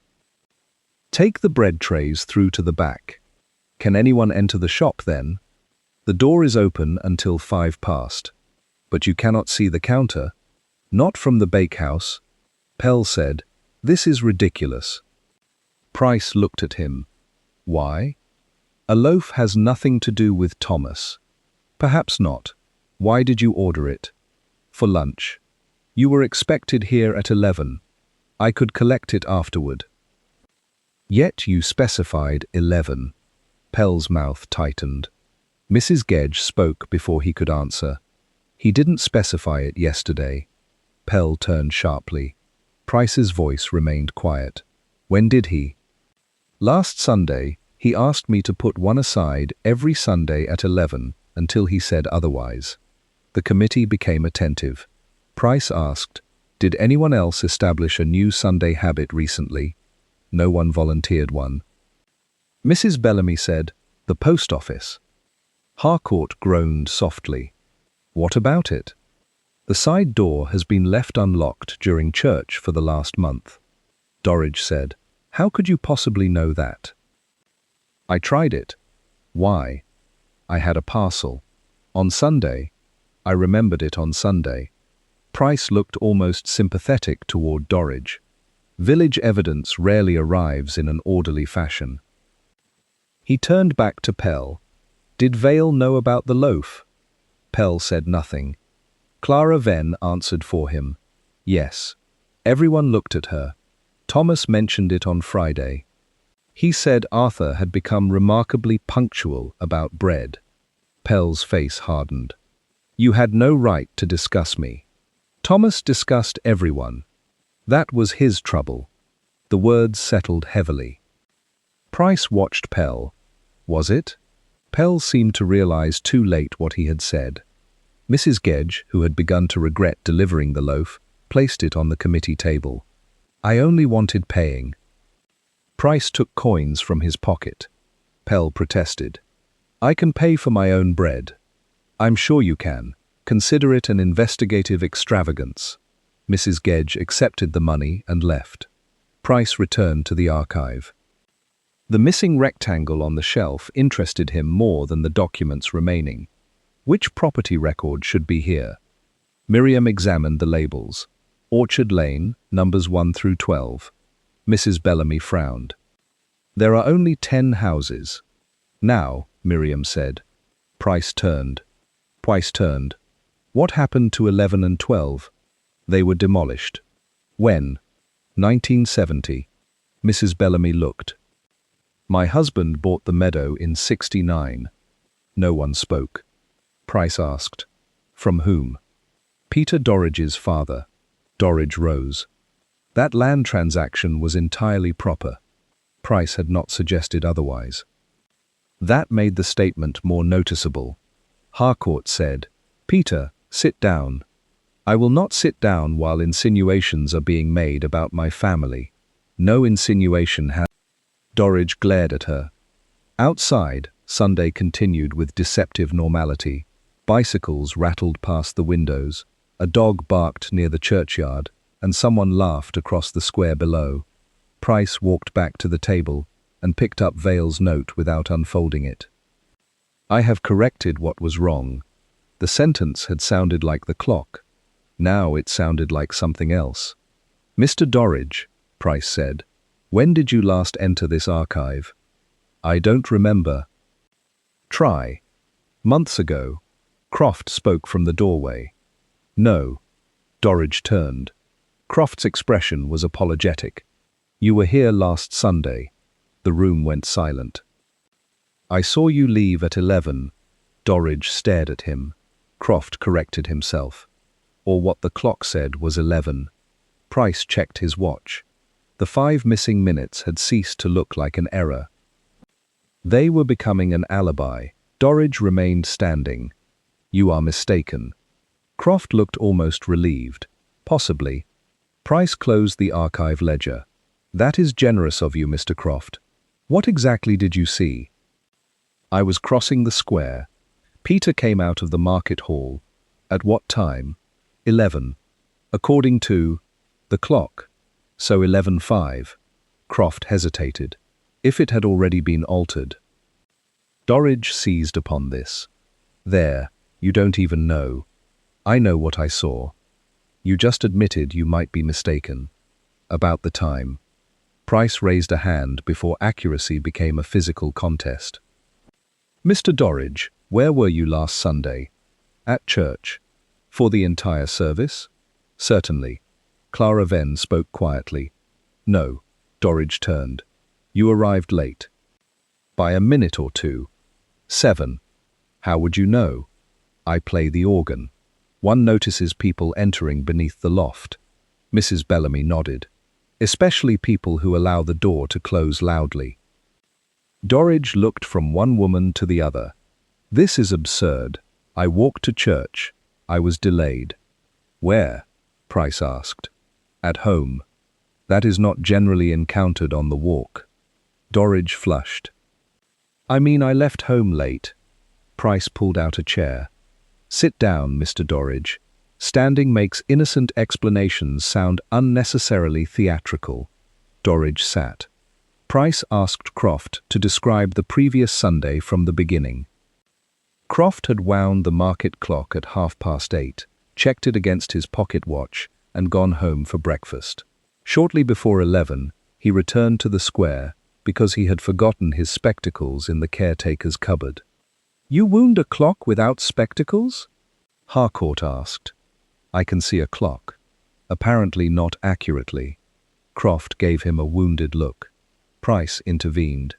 "Take the bread trays through to the back." "Can anyone enter the shop then?" "The door is open until 5 past." "But you cannot see the counter?" "Not from the bakehouse." Pell said, "This is ridiculous." Price looked at him. "Why?" "A loaf has nothing to do with Thomas." "Perhaps not. Why did you order it?" "For lunch." "You were expected here at 11. I could collect it afterward." "Yet you specified 11. Pell's mouth tightened. Mrs. Gedge spoke before he could answer. "He didn't specify it yesterday." Pell turned sharply. Price's voice remained quiet. "When did he?" "Last Sunday, he asked me to put one aside every Sunday at 11 until he said otherwise." The committee became attentive. Price asked, "Did anyone else establish a new Sunday habit recently?" No one volunteered one. Mrs. Bellamy said, "The post office." Harcourt groaned softly. "What about it?" "The side door has been left unlocked during church for the last month." Dorridge said, "How could you possibly know that?" "I tried it." "Why?" "I had a parcel. On Sunday. I remembered it on Sunday." Price looked almost sympathetic toward Dorridge. Village evidence rarely arrives in an orderly fashion. He turned back to Pell. "Did Vale know about the loaf?" Pell said nothing. Clara Venn answered for him. "Yes." Everyone looked at her. "Thomas mentioned it on Friday. He said Arthur had become remarkably punctual about bread." Pell's face hardened. "You had no right to discuss me." "Thomas discussed everyone. That was his trouble." The words settled heavily. Price watched Pell. Was it? Pell seemed to realize too late what he had said. Mrs. Gedge, who had begun to regret delivering the loaf, placed it on the committee table. "I only wanted paying." Price took coins from his pocket. Pell protested. "I can pay for my own bread." "I'm sure you can. Consider it an investigative extravagance." Mrs. Gedge accepted the money and left. Price returned to the archive. The missing rectangle on the shelf interested him more than the documents remaining. Which property record should be here? Miriam examined the labels. Orchard Lane, numbers 1 through 12. Mrs. Bellamy frowned. "There are only 10 houses." "Now," Miriam said. Price turned. "What happened to 11 and 12? "They were demolished." "When?" 1970. Mrs. Bellamy looked. My husband bought the meadow in '69. No one spoke. Price asked, "From whom?" "Peter Dorridge's father." Dorridge rose. That land transaction was entirely proper. Price had not suggested otherwise. That made the statement more noticeable. Harcourt said, "Peter, sit down." "I will not sit down while insinuations are being made about my family. No insinuation has—" Dorridge glared at her. Outside, Sunday continued with deceptive normality. Bicycles rattled past the windows, a dog barked near the churchyard, and someone laughed across the square below. Price walked back to the table and picked up Vale's note without unfolding it. "I have corrected what was wrong." The sentence had sounded like the clock. Now it sounded like something else. "Mr. Dorridge," Price said, "when did you last enter this archive?" "I don't remember." "Try." "Months ago." Croft spoke from the doorway. "No." Dorridge turned. Croft's expression was apologetic. "You were here last Sunday." The room went silent. "I saw you leave at 11. Dorridge stared at him. Croft corrected himself. Or what the clock said was 11. Price checked his watch. The 5 missing minutes had ceased to look like an error. They were becoming an alibi. Dorridge remained standing. "You are mistaken." Croft looked almost relieved. "Possibly." Price closed the archive ledger. "That is generous of you, Mr. Croft. What exactly did you see?" "I was crossing the square. Peter came out of the market hall." "At what time?" 11. "According to the clock. So 11:05. Croft hesitated. "If it had already been altered." Dorridge seized upon this. "There, you don't even know. I know what I saw. You just admitted you might be mistaken. About the time." Price raised a hand before accuracy became a physical contest. "Mr. Dorridge, where were you last Sunday?" "At church." "For the entire service?" "Certainly." Clara Venn spoke quietly. "No." Dorridge turned. "You arrived late." "By a minute or two." 7. "How would you know?" "I play the organ. One notices people entering beneath the loft." Mrs. Bellamy nodded. "Especially people who allow the door to close loudly." Dorridge looked from one woman to the other. "This is absurd. I walked to church. I was delayed." "Where?" Price asked. "At home. That is not generally encountered on the walk." Dorridge flushed. "I mean, I left home late." Price pulled out a chair. "Sit down, Mr. Dorridge. Standing makes innocent explanations sound unnecessarily theatrical." Dorridge sat. Price asked Croft to describe the previous Sunday from the beginning. Croft had wound the market clock at 8:30, checked it against his pocket watch, and gone home for breakfast. Shortly before 11, he returned to the square because he had forgotten his spectacles in the caretaker's cupboard. "You wound a clock without spectacles?" Harcourt asked. "I can see a clock." Apparently not accurately. Croft gave him a wounded look. Price intervened.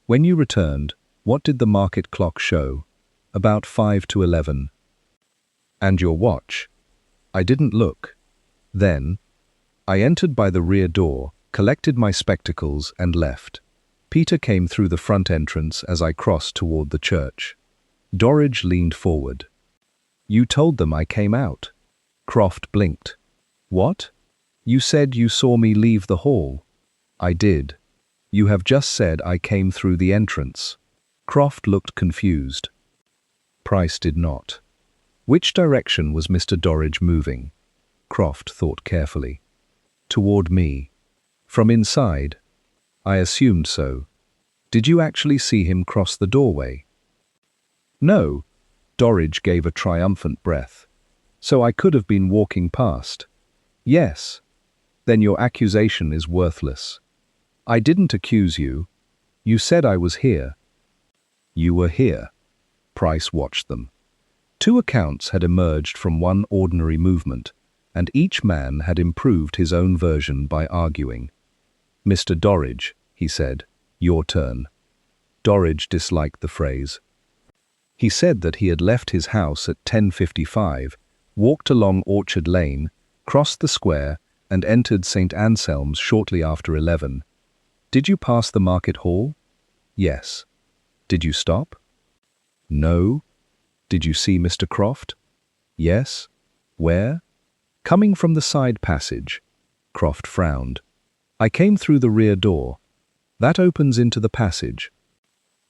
"When you returned, what did the market clock show?" "About 5 to 11. "And your watch?" "I didn't look." "Then?" "I entered by the rear door, collected my spectacles, and left. Peter came through the front entrance as I crossed toward the church." Dorridge leaned forward. "You told them I came out." Croft blinked. "What? You said you saw me leave the hall." "I did." "You have just said I came through the entrance." Croft looked confused. Price did not. Which direction was Mr. Dorridge moving? Croft thought carefully. "Toward me." "From inside?" "I assumed so." "Did you actually see him cross the doorway?" "No." Dorridge gave a triumphant breath. "So I could have been walking past." "Yes." "Then your accusation is worthless." "I didn't accuse you. You said I was here." "You were here." Price watched them. 2 accounts had emerged from one ordinary movement, and each man had improved his own version by arguing. "Mr. Dorridge," he said, Your turn. Dorridge disliked the phrase. He said that he had left his house at 10:55, walked along Orchard Lane, crossed the square, and entered St. Anselm's shortly after 11. Did you pass the market hall? Yes. Did you stop? No. Did you see Mr. Croft? Yes. Where? Coming from the side passage. Croft frowned. I came through the rear door. That opens into the passage.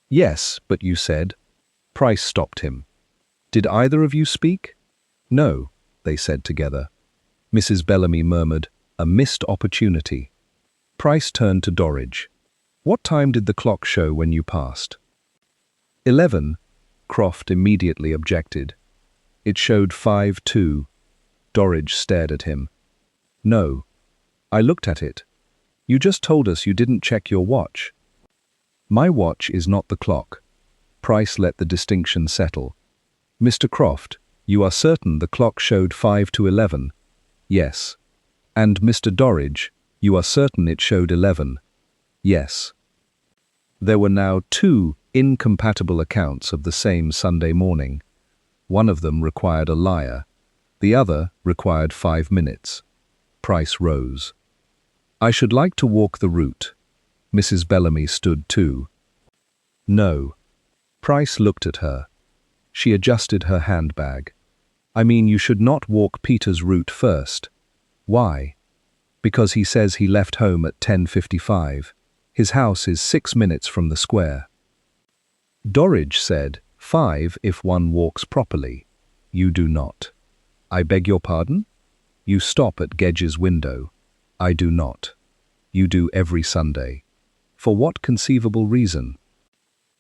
Yes, but you said. Price stopped him. Did either of you speak? No, they said together. Mrs. Bellamy murmured, a missed opportunity. Price turned to Dorridge. What time did the clock show when you passed? 11. Croft immediately objected. It showed 5:02. Dorridge stared at him. No. I looked at it. You just told us you didn't check your watch. My watch is not the clock. Price let the distinction settle. Mr. Croft, you are certain the clock showed 5:11? Yes. And Mr. Dorridge, you are certain it showed 11? Yes. There were now two incompatible accounts of the same Sunday morning. One of them required a liar. The other required 5 minutes. Price rose. I should like to walk the route. Mrs. Bellamy stood too. No. Price looked at her. She adjusted her handbag. I mean, you should not walk Peter's route first. Why? Because he says he left home at 10:55. His house is 6 minutes from the square. Dorridge said, 5 if one walks properly. You do not. I beg your pardon? You stop at Gedge's window. I do not. You do every Sunday. For what conceivable reason?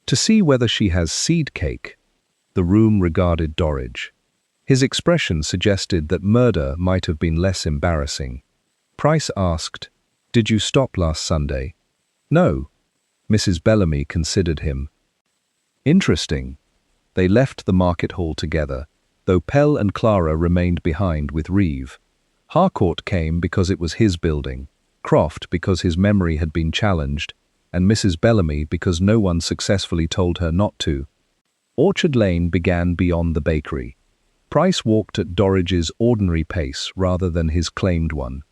To see whether she has seed cake. The room regarded Dorridge. His expression suggested that murder might have been less embarrassing. Price asked, Did you stop last Sunday? No. Mrs. Bellamy considered him. Interesting. They left the market hall together, though Pell and Clara remained behind with Reeve. Harcourt came because it was his building, Croft because his memory had been challenged, and Mrs. Bellamy because no one successfully told her not to. Orchard Lane began beyond the bakery. Price walked at Dorridge's ordinary pace rather than his claimed one.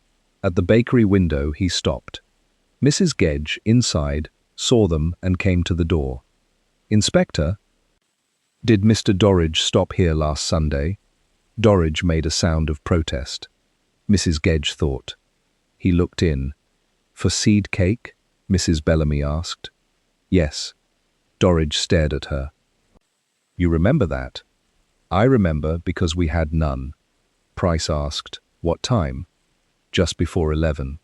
At the bakery window he stopped. Mrs. Gedge, inside, saw them and came to the door. Inspector? Did Mr. Dorridge stop here last Sunday? Dorridge made a sound of protest. Mrs. Gedge thought. He looked in. For seed cake? Mrs. Bellamy asked. Yes. Dorridge stared at her. You remember that? I remember because we had none. Price asked, What time? Just before 11.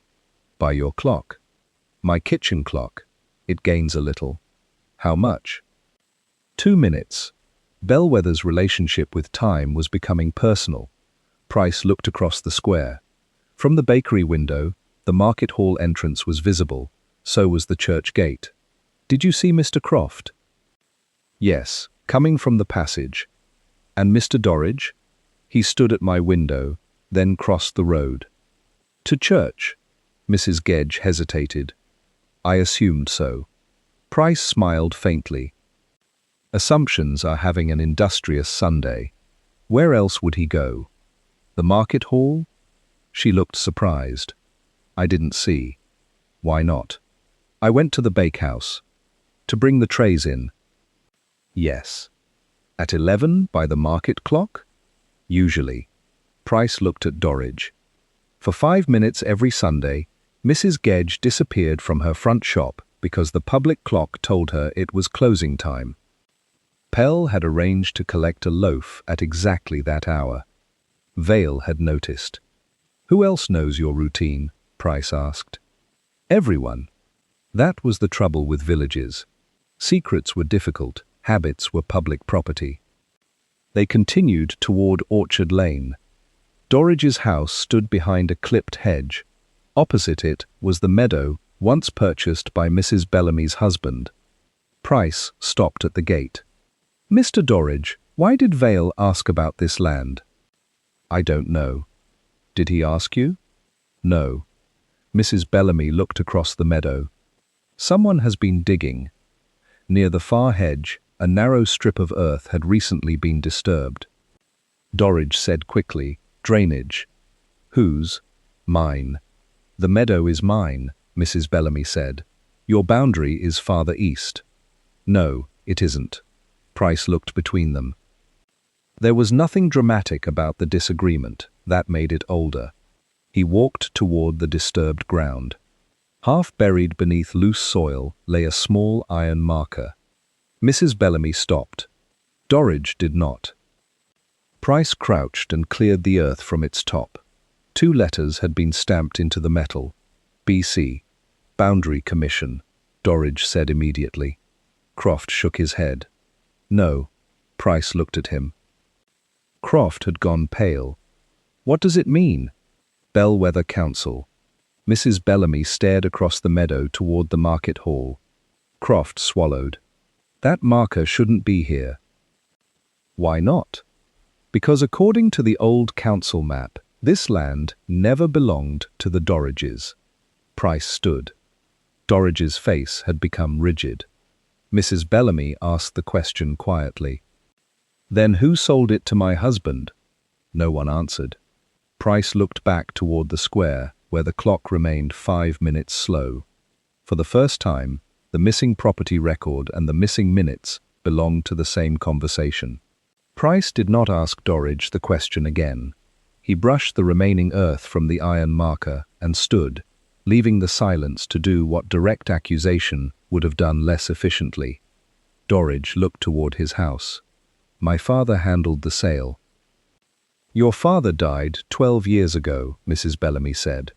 By your clock. My kitchen clock. It gains a little. How much? 2 minutes. Bellwether's relationship with time was becoming personal. Price looked across the square. From the bakery window, the market hall entrance was visible. So was the church gate. Did you see Mr. Croft? Yes, coming from the passage. And Mr. Dorridge? He stood at my window, then crossed the road. To church? Mrs. Gedge hesitated. I assumed so. Price smiled faintly. Assumptions are having an industrious Sunday. Where else would he go? The market hall? She looked surprised. I didn't see. Why not? I went to the bakehouse. To bring the trays in. Yes. At 11 by the market clock? Usually. Price looked at Dorridge. For 5 minutes every Sunday, Mrs. Gedge disappeared from her front shop because the public clock told her it was closing time. Pell had arranged to collect a loaf at exactly that hour. Vale had noticed. Who else knows your routine? Price asked. Everyone. That was the trouble with villages. Secrets were difficult, habits were public property. They continued toward Orchard Lane. Dorridge's house stood behind a clipped hedge. Opposite it was the meadow once purchased by Mrs. Bellamy's husband. Price stopped at the gate. Mr. Dorridge, why did Vale ask about this land? I don't know. Did he ask you? No. Mrs. Bellamy looked across the meadow. Someone has been digging. Near the far hedge, a narrow strip of earth had recently been disturbed. Dorridge said quickly, "Drainage." "Whose?" "Mine." "The meadow is mine," Mrs. Bellamy said. "Your boundary is farther east." "No, it isn't." Price looked between them. There was nothing dramatic about the disagreement. That made it older. He walked toward the disturbed ground. Half buried beneath loose soil lay a small iron marker. Mrs. Bellamy stopped. Dorridge did not. Price crouched and cleared the earth from its top. 2 letters had been stamped into the metal. BC. Boundary Commission, Dorridge said immediately. Croft shook his head. "No." Price looked at him. Croft had gone pale. "What does it mean?" "Bellwether Council." Mrs. Bellamy stared across the meadow toward the market hall. Croft swallowed. "That marker shouldn't be here." "Why not?" "Because according to the old council map, this land never belonged to the Dorridges." Price stood. Dorridge's face had become rigid. Mrs. Bellamy asked the question quietly. "Then who sold it to my husband?" No one answered. Price looked back toward the square, where the clock remained 5 minutes slow. For the first time, the missing property record and the missing minutes belonged to the same conversation. Price did not ask Dorridge the question again. He brushed the remaining earth from the iron marker and stood, leaving the silence to do what direct accusation would have done less efficiently. Dorridge looked toward his house. "My father handled the sale." "Your father died 12 years ago," Mrs. Bellamy said.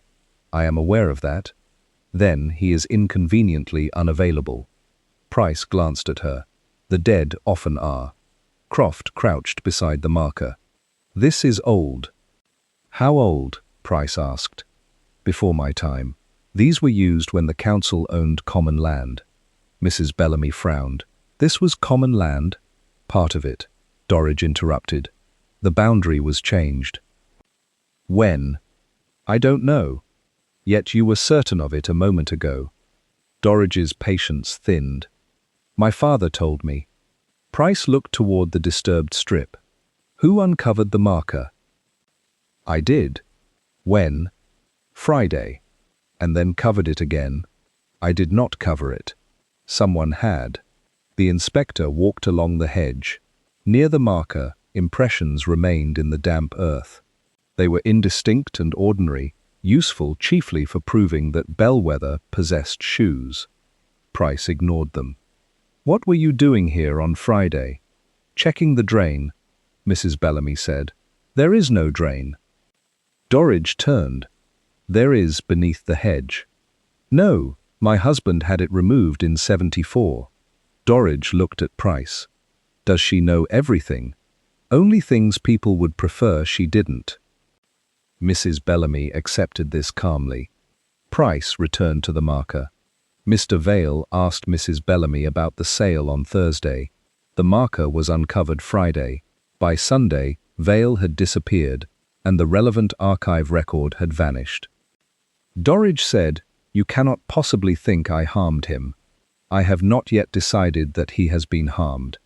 "I am aware of that. Then he is inconveniently unavailable." Price glanced at her. "The dead often are." Croft crouched beside the marker. "This is old." "How old?" Price asked. "Before my time. These were used when the council owned common land." Mrs. Bellamy frowned. "This was common land?" "Part of it," Dorridge interrupted. "The boundary was changed." "When?" "I don't know." "Yet you were certain of it a moment ago." Dorridge's patience thinned. "My father told me." Price looked toward the disturbed strip. "Who uncovered the marker?" "I did." "When?" "Friday." "And then covered it again." "I did not cover it." "Someone had." The inspector walked along the hedge. Near the marker, impressions remained in the damp earth. They were indistinct and ordinary, useful chiefly for proving that Bellwether possessed shoes. Price ignored them. "What were you doing here on Friday?" "Checking the drain," Mrs. Bellamy said. "There is no drain." Dorridge turned. "There is beneath the hedge." "No, my husband had it removed in 74. Dorridge looked at Price. "Does she know everything?" "Only things people would prefer she didn't." Mrs. Bellamy accepted this calmly. Price returned to the marker. Mr. Vale asked Mrs. Bellamy about the sale on Thursday. The marker was uncovered Friday. By Sunday, Vale had disappeared, and the relevant archive record had vanished. Dorridge said, "You cannot possibly think I harmed him. I have not yet decided that he has been harmed."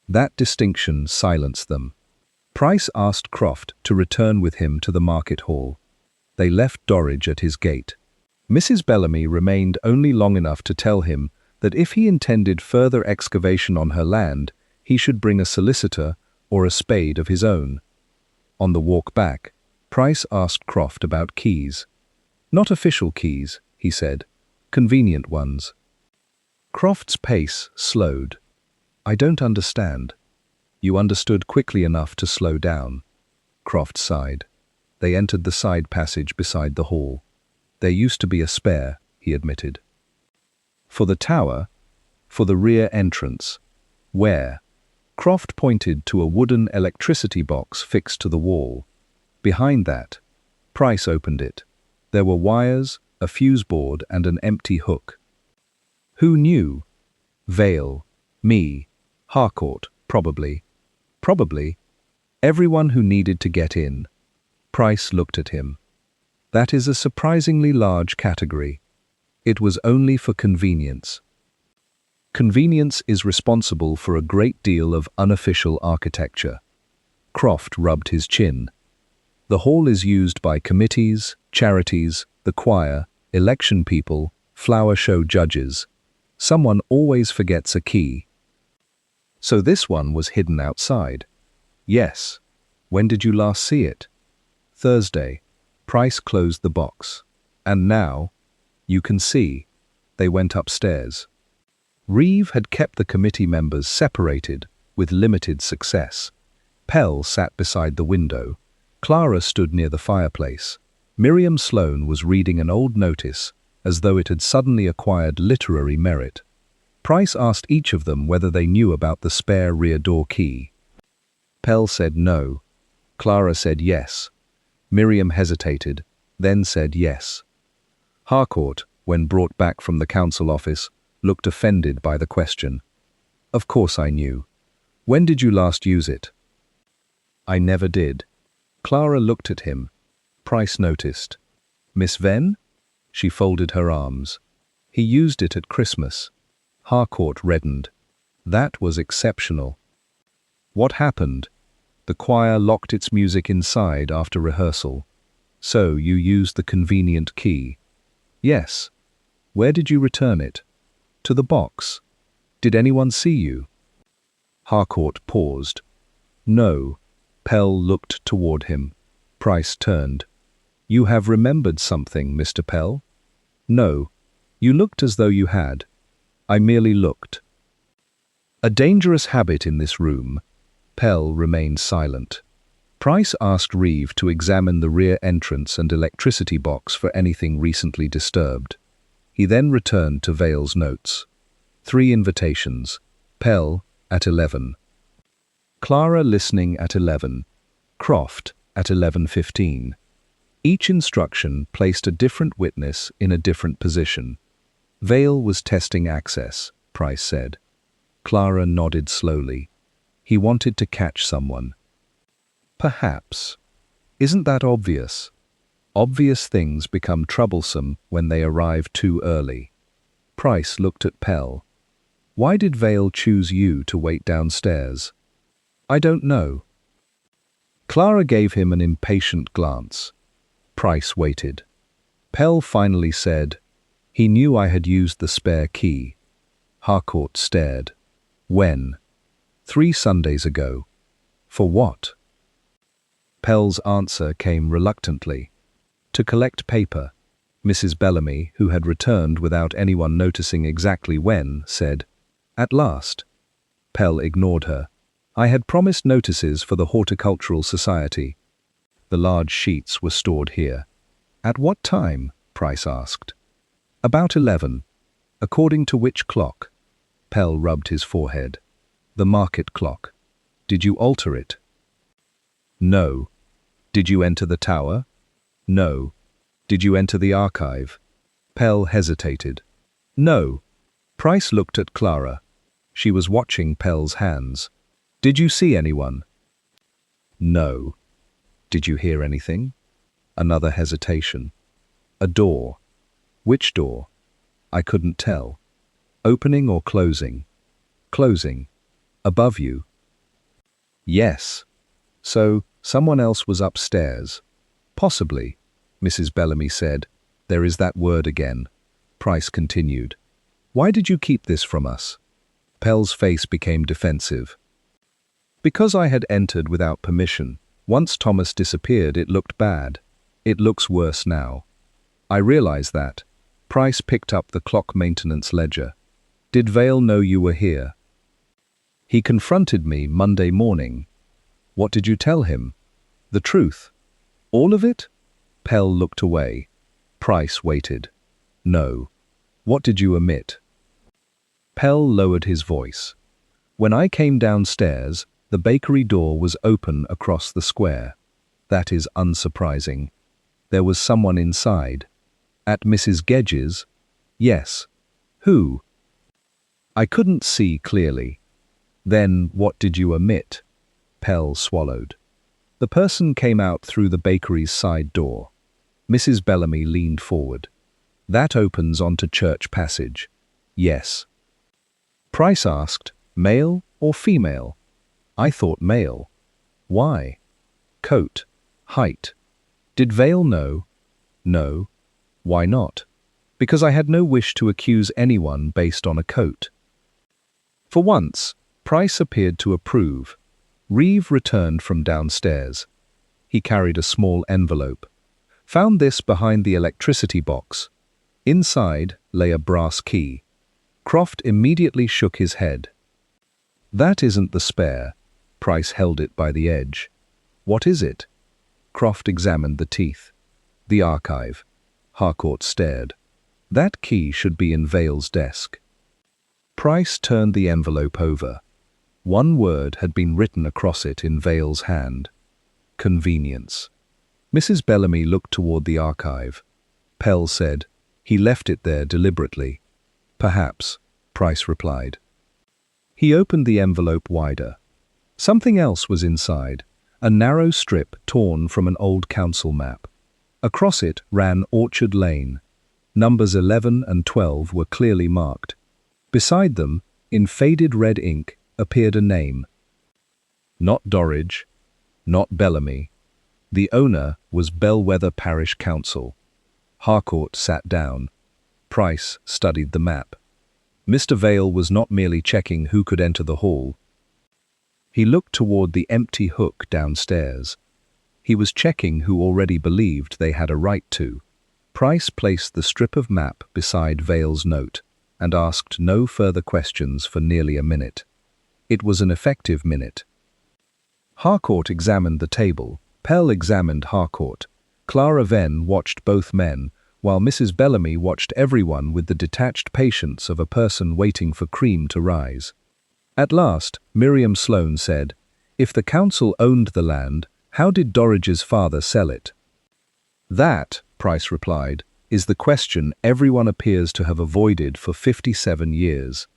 That distinction silenced them. Price asked Croft to return with him to the market hall. They left Dorridge at his gate. Mrs. Bellamy remained only long enough to tell him that if he intended further excavation on her land, he should bring a solicitor or a spade of his own. On the walk back, Price asked Croft about keys. "Not official keys," he said. "Convenient ones." Croft's pace slowed. "I don't understand." "You understood quickly enough to slow down." Croft sighed. They entered the side passage beside the hall. "There used to be a spare," he admitted. "For the tower?" "For the rear entrance." "Where?" Croft pointed to a wooden electricity box fixed to the wall. "Behind that." Price opened it. There were wires, a fuse board, and an empty hook. "Who knew?" "Vale. Me. Harcourt, probably." "Probably." "Everyone who needed to get in." Price looked at him. "That is a surprisingly large category." It was only for convenience. Convenience is responsible for a great deal of unofficial architecture. Croft rubbed his chin. The hall is used by committees, charities, the choir, election people, flower show judges. Someone always forgets a key. So this one was hidden outside. Yes. When did you last see it? Thursday. Price closed the box. And now, you can see, they went upstairs. Reeve had kept the committee members separated, with limited success. Pell sat beside the window. Clara stood near the fireplace. Miriam Sloane was reading an old notice, as though it had suddenly acquired literary merit. Price asked each of them whether they knew about the spare rear door key. Pell said no. Clara said yes. Miriam hesitated, then said yes. Harcourt, when brought back from the council office, looked offended by the question. Of course I knew. When did you last use it? I never did. Clara looked at him. Price noticed. Miss Venn? She folded her arms. He used it at Christmas. Harcourt reddened. That was exceptional. What happened? The choir locked its music inside after rehearsal. So you used the convenient key. Yes. Where did you return it? To the box. Did anyone see you? Harcourt paused. No. Pell looked toward him. Price turned. You have remembered something, Mr. Pell? No. You looked as though you had. I merely looked. A dangerous habit in this room. Pell remained silent. Price asked Reeve to examine the rear entrance and electricity box for anything recently disturbed. He then returned to Vale's notes. 3 invitations. Pell at 11. Clara listening at 11. Croft at 11:15. Each instruction placed a different witness in a different position. Vale was testing access, Price said. Clara nodded slowly. He wanted to catch someone. Perhaps. Isn't that obvious? Obvious things become troublesome when they arrive too early. Price looked at Pell. Why did Vale choose you to wait downstairs? I don't know. Clara gave him an impatient glance. Price waited. Pell finally said, He knew I had used the spare key. Harcourt stared. When? 3 Sundays ago. For what? Pell's answer came reluctantly. To collect paper. Mrs. Bellamy, who had returned without anyone noticing exactly when, said, At last. Pell ignored her. I had promised notices for the Horticultural Society. The large sheets were stored here. At what time? Price asked. About 11. According to which clock? Pell rubbed his forehead. The market clock. Did you alter it? No. Did you enter the tower? No. Did you enter the archive? Pell hesitated. No. Price looked at Clara. She was watching Pell's hands. Did you see anyone? No. Did you hear anything? Another hesitation. A door. Which door? I couldn't tell. Opening or closing? Closing. Above you? Yes. So, someone else was upstairs. Possibly, Mrs. Bellamy said. There is that word again. Price continued. Why did you keep this from us? Pell's face became defensive. Because I had entered without permission. Once Thomas disappeared, it looked bad. It looks worse now. I realize that. Price picked up the clock maintenance ledger. Did Vale know you were here? He confronted me Monday morning. What did you tell him? The truth. All of it? Pell looked away. Price waited. No. What did you omit? Pell lowered his voice. When I came downstairs, the bakery door was open across the square. That is unsurprising. There was someone inside. At Mrs. Gedge's? Yes. Who? I couldn't see clearly. Then what did you omit? Pell swallowed. The person came out through the bakery's side door. Mrs. Bellamy leaned forward. That opens onto church passage. Yes. Price asked, male or female? I thought male. Why? Coat. Height. Did Vale know? No. Why not? Because I had no wish to accuse anyone based on a coat. For once, Price appeared to approve. Reeve returned from downstairs. He carried a small envelope. Found this behind the electricity box. Inside lay a brass key. Croft immediately shook his head. That isn't the spare. Price held it by the edge. What is it? Croft examined the teeth. The archive. Harcourt stared. That key should be in Vale's desk. Price turned the envelope over. One word had been written across it in Vale's hand. Convenience. Mrs. Bellamy looked toward the archive. Pell said, he left it there deliberately. Perhaps, Price replied. He opened the envelope wider. Something else was inside, a narrow strip torn from an old council map. Across it ran Orchard Lane. Numbers 11 and 12 were clearly marked. Beside them, in faded red ink, appeared a name. Not Dorridge, not Bellamy. The owner was Bellwether Parish Council. Harcourt sat down. Price studied the map. Mr. Vale was not merely checking who could enter the hall. He looked toward the empty hook downstairs. He was checking who already believed they had a right to. Price placed the strip of map beside Vale's note and asked no further questions for nearly a minute. It was an effective minute. Harcourt examined the table. Pell examined Harcourt. Clara Venn watched both men, while Mrs. Bellamy watched everyone with the detached patience of a person waiting for cream to rise. At last, Miriam Sloane said, if the council owned the land, how did Dorridge's father sell it? That, Price replied, is the question everyone appears to have avoided for 57 years.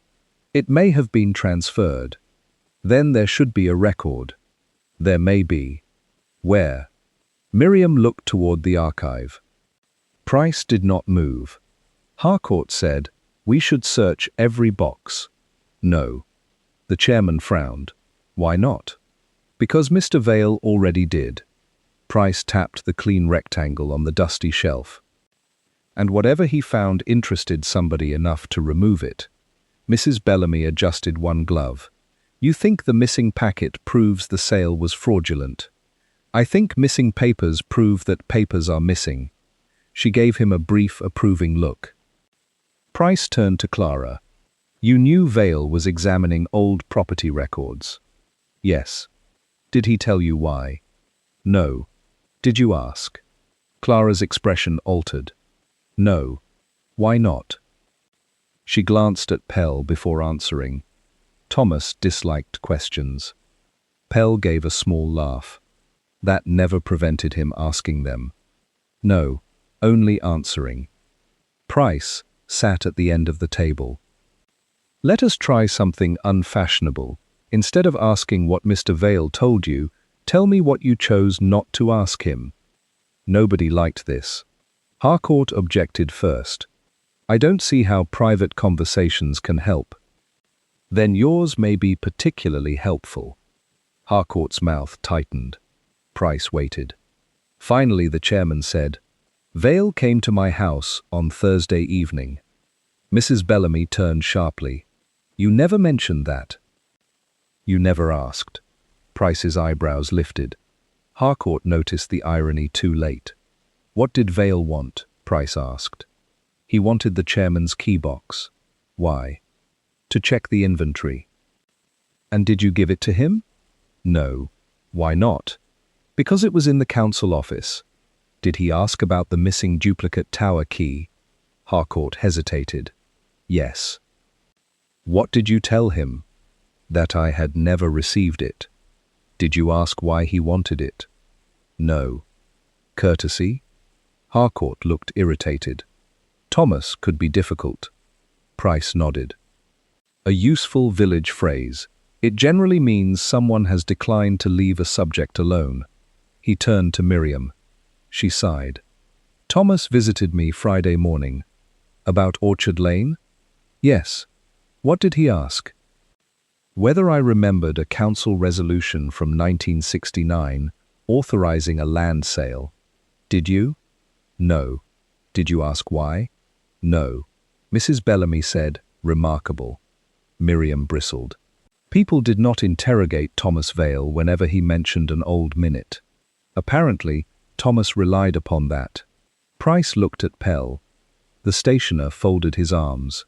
It may have been transferred. Then there should be a record. There may be. Where? Miriam looked toward the archive. Price did not move. Harcourt said, we should search every box. No. The chairman frowned. Why not? Because Mr. Vale already did. Price tapped the clean rectangle on the dusty shelf. And whatever he found interested somebody enough to remove it. Mrs. Bellamy adjusted one glove. You think the missing packet proves the sale was fraudulent. I think missing papers prove that papers are missing. She gave him a brief, approving look. Price turned to Clara. You knew Vale was examining old property records. Yes. Did he tell you why? No. Did you ask? Clara's expression altered. No. Why not? She glanced at Pell before answering. Thomas disliked questions. Pell gave a small laugh. That never prevented him asking them. No, only answering. Price sat at the end of the table. Let us try something unfashionable. Instead of asking what Mr. Vale told you, tell me what you chose not to ask him. Nobody liked this. Harcourt objected first. I don't see how private conversations can help. Then yours may be particularly helpful. Harcourt's mouth tightened. Price waited. Finally, the chairman said, Vale came to my house on Thursday evening. Mrs. Bellamy turned sharply. You never mentioned that. You never asked. Price's eyebrows lifted. Harcourt noticed the irony too late. What did Vale want? Price asked. He wanted the chairman's key box. Why? To check the inventory. And did you give it to him? No. Why not? Because it was in the council office. Did he ask about the missing duplicate tower key? Harcourt hesitated. Yes. What did you tell him? That I had never received it. Did you ask why he wanted it? No. Courtesy? Harcourt looked irritated. Thomas could be difficult. Price nodded. A useful village phrase. It generally means someone has declined to leave a subject alone. He turned to Miriam. She sighed. Thomas visited me Friday morning. About Orchard Lane? Yes. What did he ask? Whether I remembered a council resolution from 1969 authorizing a land sale. Did you? No. Did you ask why? No. Mrs. Bellamy said, remarkable. Miriam bristled. People did not interrogate Thomas Vale whenever he mentioned an old minute. Apparently, Thomas relied upon that. Price looked at Pell. The stationer folded his arms.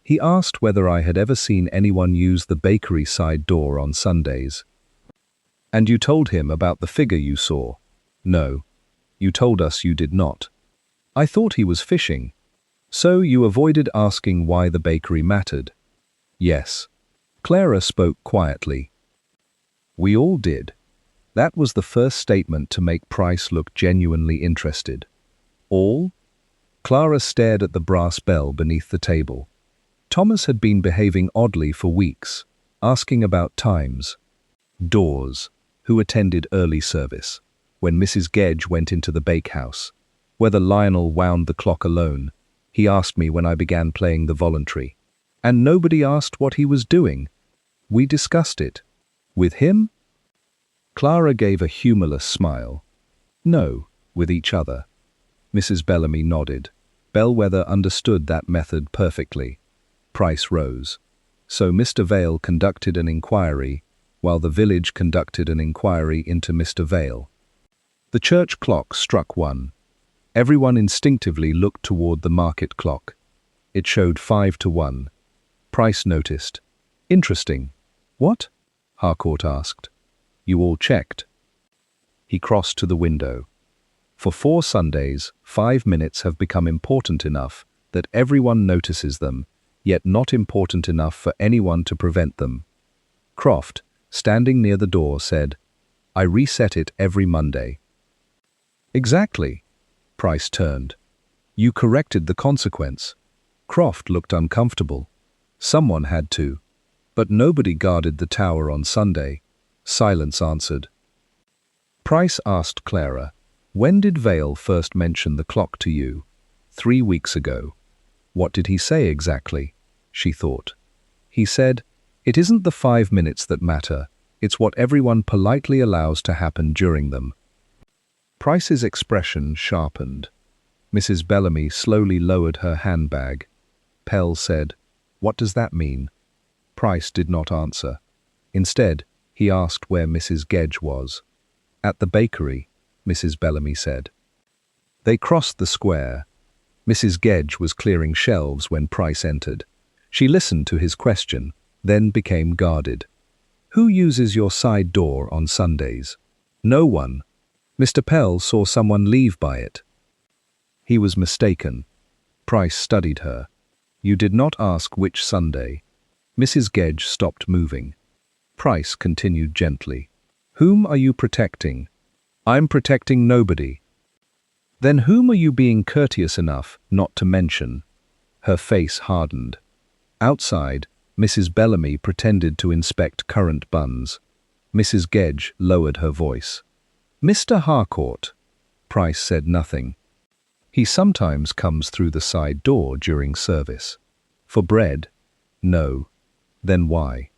He asked whether I had ever seen anyone use the bakery side door on Sundays. And you told him about the figure you saw? No. You told us you did not. I thought he was fishing. So you avoided asking why the bakery mattered? Yes. Clara spoke quietly. We all did. That was the first statement to make Price look genuinely interested. All? Clara stared at the brass bell beneath the table. Thomas had been behaving oddly for weeks, asking about times. Doors, who attended early service, when Mrs. Gedge went into the bakehouse, whether Lionel wound the clock alone. He asked me when I began playing the voluntary. And nobody asked what he was doing. We discussed it. With him? Clara gave a humorless smile. No, with each other. Mrs. Bellamy nodded. Bellwether understood that method perfectly. Price rose. So Mr. Vale conducted an inquiry, while the village conducted an inquiry into Mr. Vale. The church clock struck 1. Everyone instinctively looked toward the market clock. It showed 5 to 1. Price noticed. Interesting. What? Harcourt asked. You all checked. He crossed to the window. For 4 Sundays, 5 minutes have become important enough that everyone notices them, yet not important enough for anyone to prevent them. Croft, standing near the door, said, I reset it every Monday. Exactly. Price turned. You corrected the consequence. Croft looked uncomfortable. Someone had to. But nobody guarded the tower on Sunday. Silence answered. Price asked Clara, when did Vale first mention the clock to you? 3 weeks ago. What did he say exactly? She thought. He said, it isn't the 5 minutes that matter, it's what everyone politely allows to happen during them. Price's expression sharpened. Mrs. Bellamy slowly lowered her handbag. Pell said, what does that mean? Price did not answer. Instead, he asked where Mrs. Gedge was. At the bakery, Mrs. Bellamy said. They crossed the square. Mrs. Gedge was clearing shelves when Price entered. She listened to his question, then became guarded. Who uses your side door on Sundays? No one. Mr. Pell saw someone leave by it. He was mistaken. Price studied her. You did not ask which Sunday. Mrs. Gedge stopped moving. Price continued gently. Whom are you protecting? I'm protecting nobody. Then whom are you being courteous enough not to mention? Her face hardened. Outside, Mrs. Bellamy pretended to inspect currant buns. Mrs. Gedge lowered her voice. Mr. Harcourt. Price said nothing. He sometimes comes through the side door during service. For bread? No. Then why?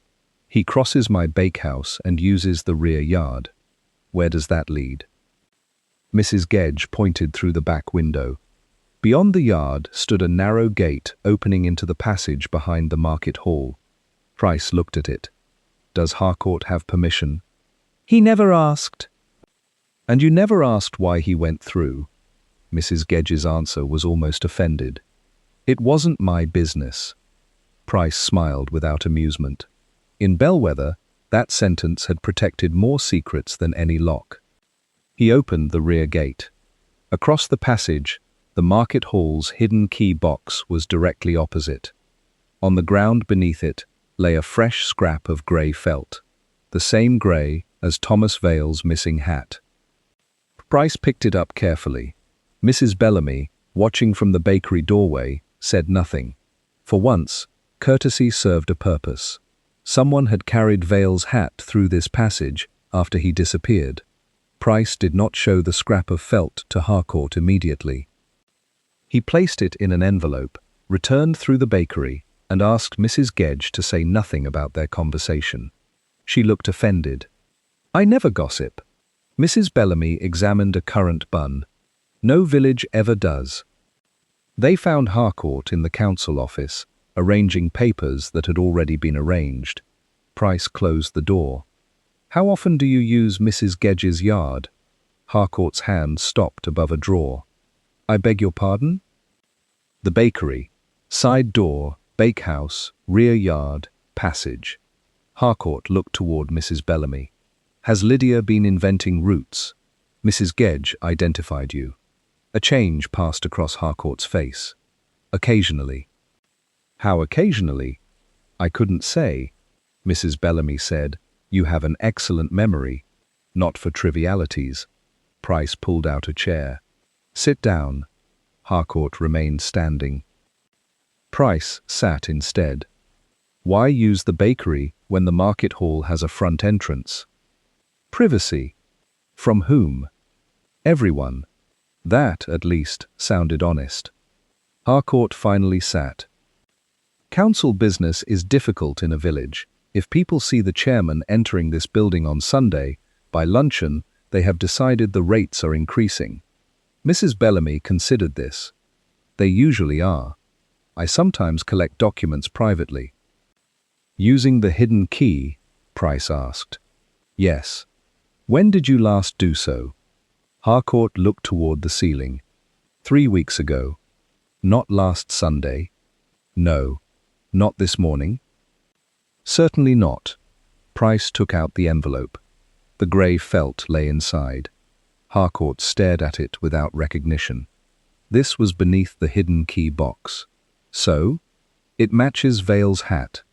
He crosses my bakehouse and uses the rear yard. Where does that lead? Mrs. Gedge pointed through the back window. Beyond the yard stood a narrow gate opening into the passage behind the market hall. Price looked at it. Does Harcourt have permission? He never asked. And you never asked why he went through? Mrs. Gedge's answer was almost offended. It wasn't my business. Price smiled without amusement. In Bellwether, that sentence had protected more secrets than any lock. He opened the rear gate. Across the passage, the market hall's hidden key box was directly opposite. On the ground beneath it lay a fresh scrap of grey felt, the same grey as Thomas Vale's missing hat. Price picked it up carefully. Mrs. Bellamy, watching from the bakery doorway, said nothing. For once, courtesy served a purpose. Someone had carried Vale's hat through this passage after he disappeared. Price did not show the scrap of felt to Harcourt immediately. He placed it in an envelope returned through the bakery and asked Mrs. Gedge to say nothing about their conversation. She looked offended. "I never gossip." Mrs. Bellamy examined a currant bun. "No village ever does." They found Harcourt in the council office, arranging papers that had already been arranged. Price closed the door. "How often do you use Mrs. Gedge's yard?" Harcourt's hand stopped above a drawer. "I beg your pardon?" "The bakery. Side door, bakehouse, rear yard, passage." Harcourt looked toward Mrs. Bellamy. "Has Lydia been inventing routes? Mrs. Gedge identified you." A change passed across Harcourt's face. "Occasionally." "How occasionally?" "I couldn't say." Mrs. Bellamy said, "You have an excellent memory. Not for trivialities." Price pulled out a chair. "Sit down." Harcourt remained standing. Price sat instead. "Why use the bakery when the market hall has a front entrance?" "Privacy." "From whom?" "Everyone." That, at least, sounded honest. Harcourt finally sat. "Council business is difficult in a village. If people see the chairman entering this building on Sunday, by luncheon, they have decided the rates are increasing." Mrs. Bellamy considered this. "They usually are. I sometimes collect documents privately." "Using the hidden key?" Price asked. "Yes." "When did you last do so?" Harcourt looked toward the ceiling. 3 weeks ago." "Not last Sunday?" "No." "Not this morning?" "Certainly not." Price took out the envelope. The grey felt lay inside. Harcourt stared at it without recognition. This was beneath the hidden key box. "So? It matches Vale's hat."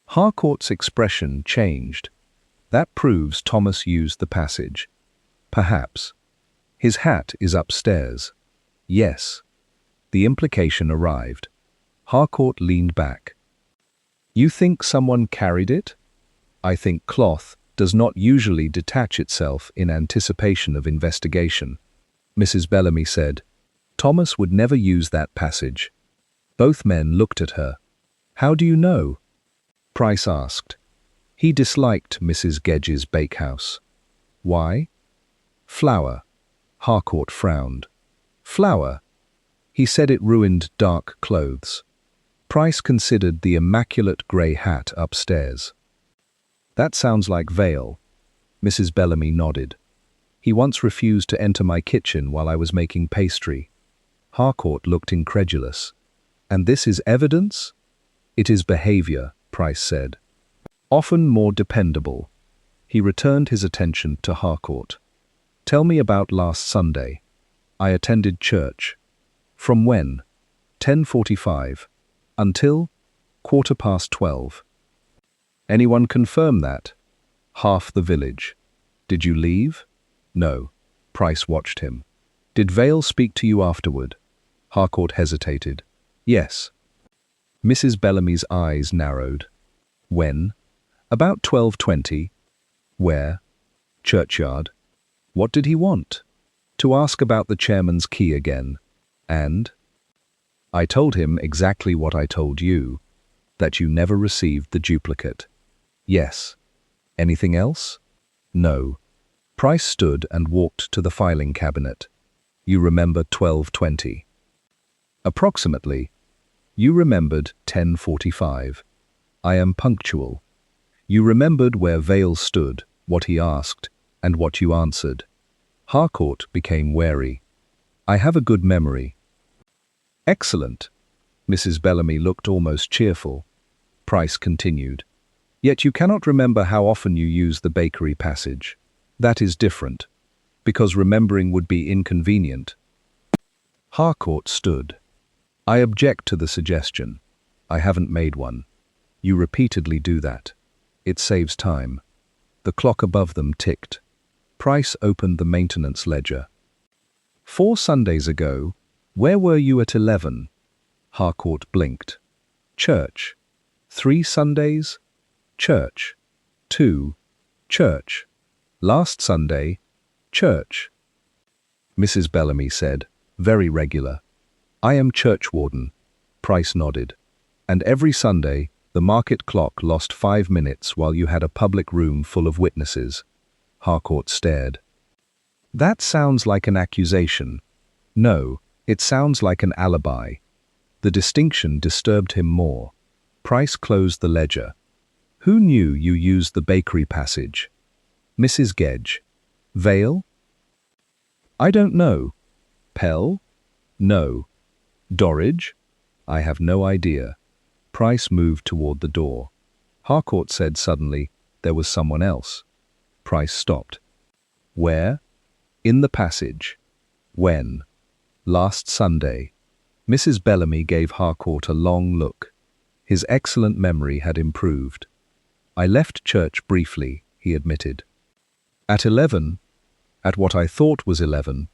Harcourt's expression changed. "That proves Thomas used the passage." "Perhaps." "His hat is upstairs." "Yes." The implication arrived. Harcourt leaned back. "You think someone carried it?" "I think cloth does not usually detach itself in anticipation of investigation." Mrs. Bellamy said, "Thomas would never use that passage." Both men looked at her. "How do you know?" Price asked. "He disliked Mrs. Gedge's bakehouse." "Why?" "Flour." Harcourt frowned. "Flour?" "He said it ruined dark clothes." Price considered the immaculate grey hat upstairs. "That sounds like Vale." Mrs. Bellamy nodded. "He once refused to enter my kitchen while I was making pastry." Harcourt looked incredulous. "And this is evidence?" "It is behavior," Price said. "Often more dependable." He returned his attention to Harcourt. "Tell me about last Sunday." "I attended church." "From when?" 10:45. "Until?" 12:15. "Anyone confirm that?" "Half the village." "Did you leave?" "No." Price watched him. "Did Vale speak to you afterward?" Harcourt hesitated. "Yes." Mrs. Bellamy's eyes narrowed. "When?" "About 12:20. "Where?" "Churchyard." "What did he want?" "To ask about the chairman's key again." "And?" "I told him exactly what I told you, that you never received the duplicate." "Yes." "Anything else?" "No." Price stood and walked to the filing cabinet. "You remember 12:20." "Approximately." "You remembered 10:45. I am punctual." "You remembered where Vale stood, what he asked, and what you answered." Harcourt became wary. "I have a good memory." "Excellent." Mrs. Bellamy looked almost cheerful. Price continued. "Yet you cannot remember how often you use the bakery passage. That is different, because remembering would be inconvenient." Harcourt stood. "I object to the suggestion. I haven't made one. You repeatedly do that. It saves time." The clock above them ticked. Price opened the maintenance ledger. 4 Sundays ago, where were you at 11? Harcourt blinked. Church. 3 Sundays? Church. 2. Church. Last Sunday? Church. Mrs. Bellamy said, very regular. I am churchwarden. Price nodded. And every Sunday, the market clock lost 5 minutes while you had a public room full of witnesses. Harcourt stared. That sounds like an accusation. No, it sounds like an alibi. The distinction disturbed him more. Price closed the ledger. Who knew you used the bakery passage? Mrs. Gedge. Vale? I don't know. Pell? No. Dorridge? I have no idea. Price moved toward the door. Harcourt said suddenly, there was someone else. Price stopped. Where? In the passage. When? Last Sunday. Mrs. Bellamy gave Harcourt a long look. His excellent memory had improved. I left church briefly, he admitted. At 11? At what I thought was 11.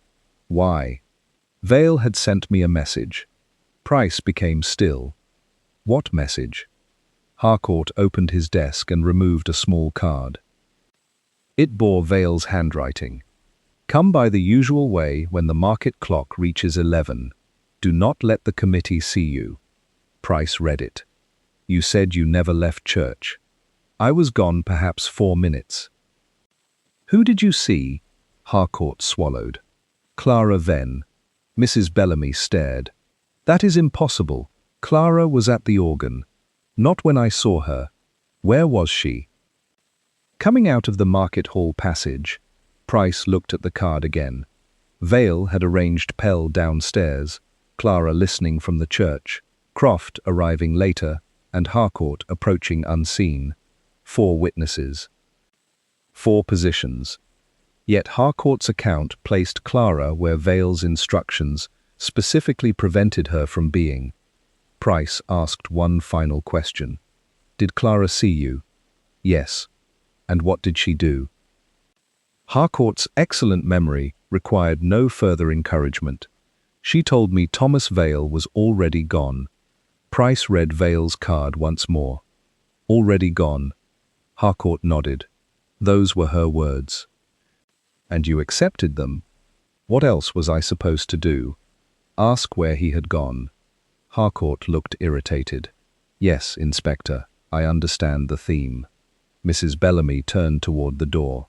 Why? Vale had sent me a message. Price became still. What message? Harcourt opened his desk and removed a small card. It bore Vale's handwriting. Come by the usual way when the market clock reaches 11. Do not let the committee see you. Price read it. You said you never left church. I was gone perhaps 4 minutes. Who did you see? Harcourt swallowed. Clara Venn. Mrs. Bellamy stared. That is impossible. Clara was at the organ. Not when I saw her. Where was she? Coming out of the market hall passage. Price looked at the card again. Vale had arranged Pell downstairs, Clara listening from the church, Croft arriving later, and Harcourt approaching unseen. 4 witnesses. 4 positions. Yet Harcourt's account placed Clara where Vale's instructions specifically prevented her from being. Price asked one final question. Did Clara see you? Yes. And what did she do? Harcourt's excellent memory required no further encouragement. She told me Thomas Vale was already gone. Price read Vale's card once more. Already gone. Harcourt nodded. Those were her words. And you accepted them? What else was I supposed to do? Ask where he had gone. Harcourt looked irritated. Yes, Inspector, I understand the theme. Mrs. Bellamy turned toward the door.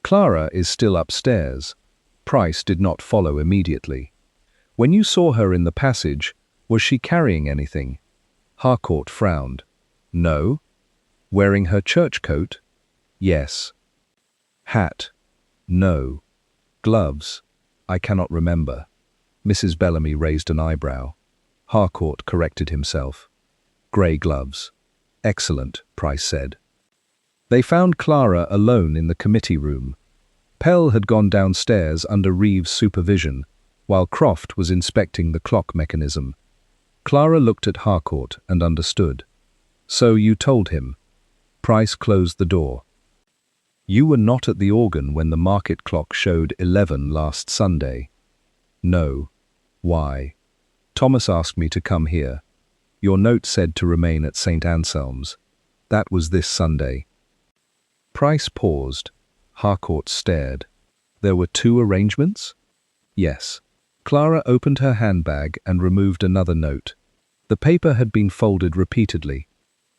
Clara is still upstairs. Price did not follow immediately. When you saw her in the passage, was she carrying anything? Harcourt frowned. No. Wearing her church coat? Yes. Hat? No. Gloves? I cannot remember. Mrs. Bellamy raised an eyebrow. Harcourt corrected himself. Grey gloves. Excellent, Price said. They found Clara alone in the committee room. Pell had gone downstairs under Reeves' supervision, while Croft was inspecting the clock mechanism. Clara looked at Harcourt and understood. So you told him. Price closed the door. You were not at the organ when the market clock showed 11 last Sunday. No. Why? Thomas asked me to come here. Your note said to remain at St. Anselm's. That was this Sunday. Price paused. Harcourt stared. There were 2 arrangements? Yes. Clara opened her handbag and removed another note. The paper had been folded repeatedly.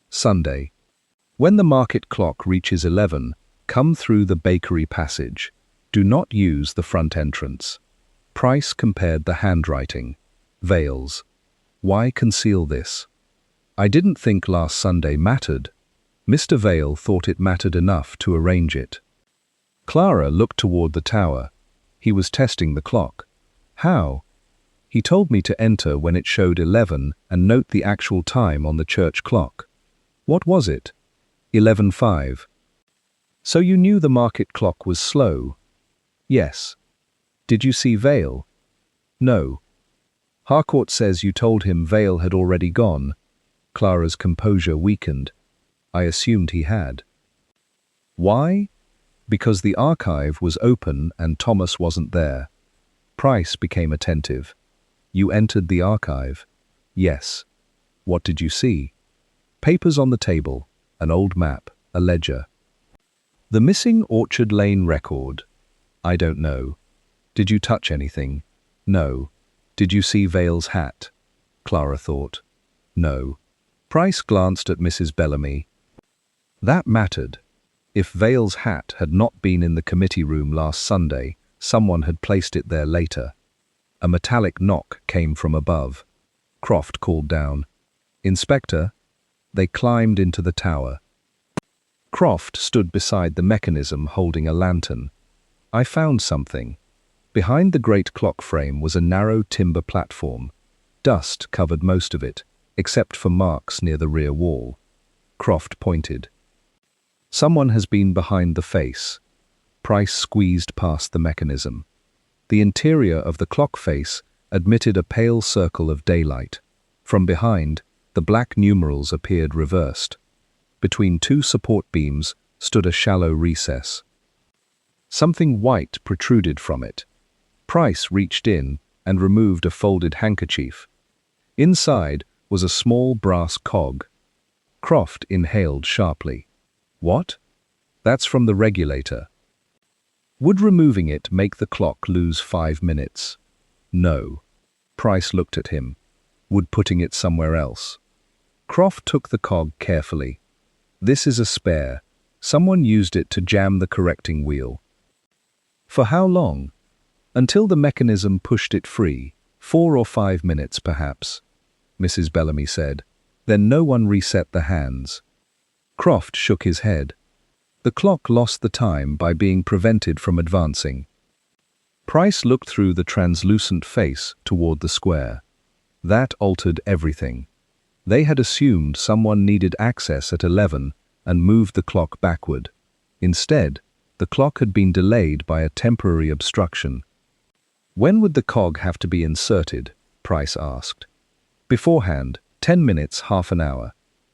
Sunday. When the market clock reaches 11, come through the bakery passage. Do not use the front entrance. Price compared the handwriting. Vale's. Why conceal this? I didn't think last Sunday mattered. Mr. Vale thought it mattered enough to arrange it. Clara looked toward the tower. He was testing the clock. How? He told me to enter when it showed 11 and note the actual time on the church clock. What was it? 11:05. So you knew the market clock was slow? Yes. Did you see Vale? No. Harcourt says you told him Vale had already gone. Clara's composure weakened. I assumed he had. Why? Because the archive was open and Thomas wasn't there. Price became attentive. You entered the archive? Yes. What did you see? Papers on the table, an old map, a ledger. The missing Orchard Lane record? I don't know. Did you touch anything? No. Did you see Vale's hat? Clara thought. No. Price glanced at Mrs. Bellamy. That mattered. If Vale's hat had not been in the committee room last Sunday, someone had placed it there later. A metallic knock came from above. Croft called down, "Inspector?" They climbed into the tower. Croft stood beside the mechanism holding a lantern. "I found something." Behind the great clock frame was a narrow timber platform. Dust covered most of it, except for marks near the rear wall. Croft pointed. "Someone has been behind the face." Price squeezed past the mechanism. The interior of the clock face admitted a pale circle of daylight. From behind, the black numerals appeared reversed. Between two support beams stood a shallow recess. Something white protruded from it. Price reached in and removed a folded handkerchief. Inside was a small brass cog. Croft inhaled sharply. "What?" "That's from the regulator." "Would removing it make the clock lose 5 minutes?" "No." Price looked at him. "Would putting it somewhere else?" Croft took the cog carefully. "This is a spare. Someone used it to jam the correcting wheel." "For how long?" "Until the mechanism pushed it free. 4 or 5 minutes, perhaps," Mrs. Bellamy said. "Then no one reset the hands." Croft shook his head. "The clock lost the time by being prevented from advancing." Price looked through the translucent face toward the square. That altered everything. They had assumed someone needed access at 11 and moved the clock backward. Instead, the clock had been delayed by a temporary obstruction. "When would the cog have to be inserted?" Price asked. "Beforehand, 10 minutes, half an hour.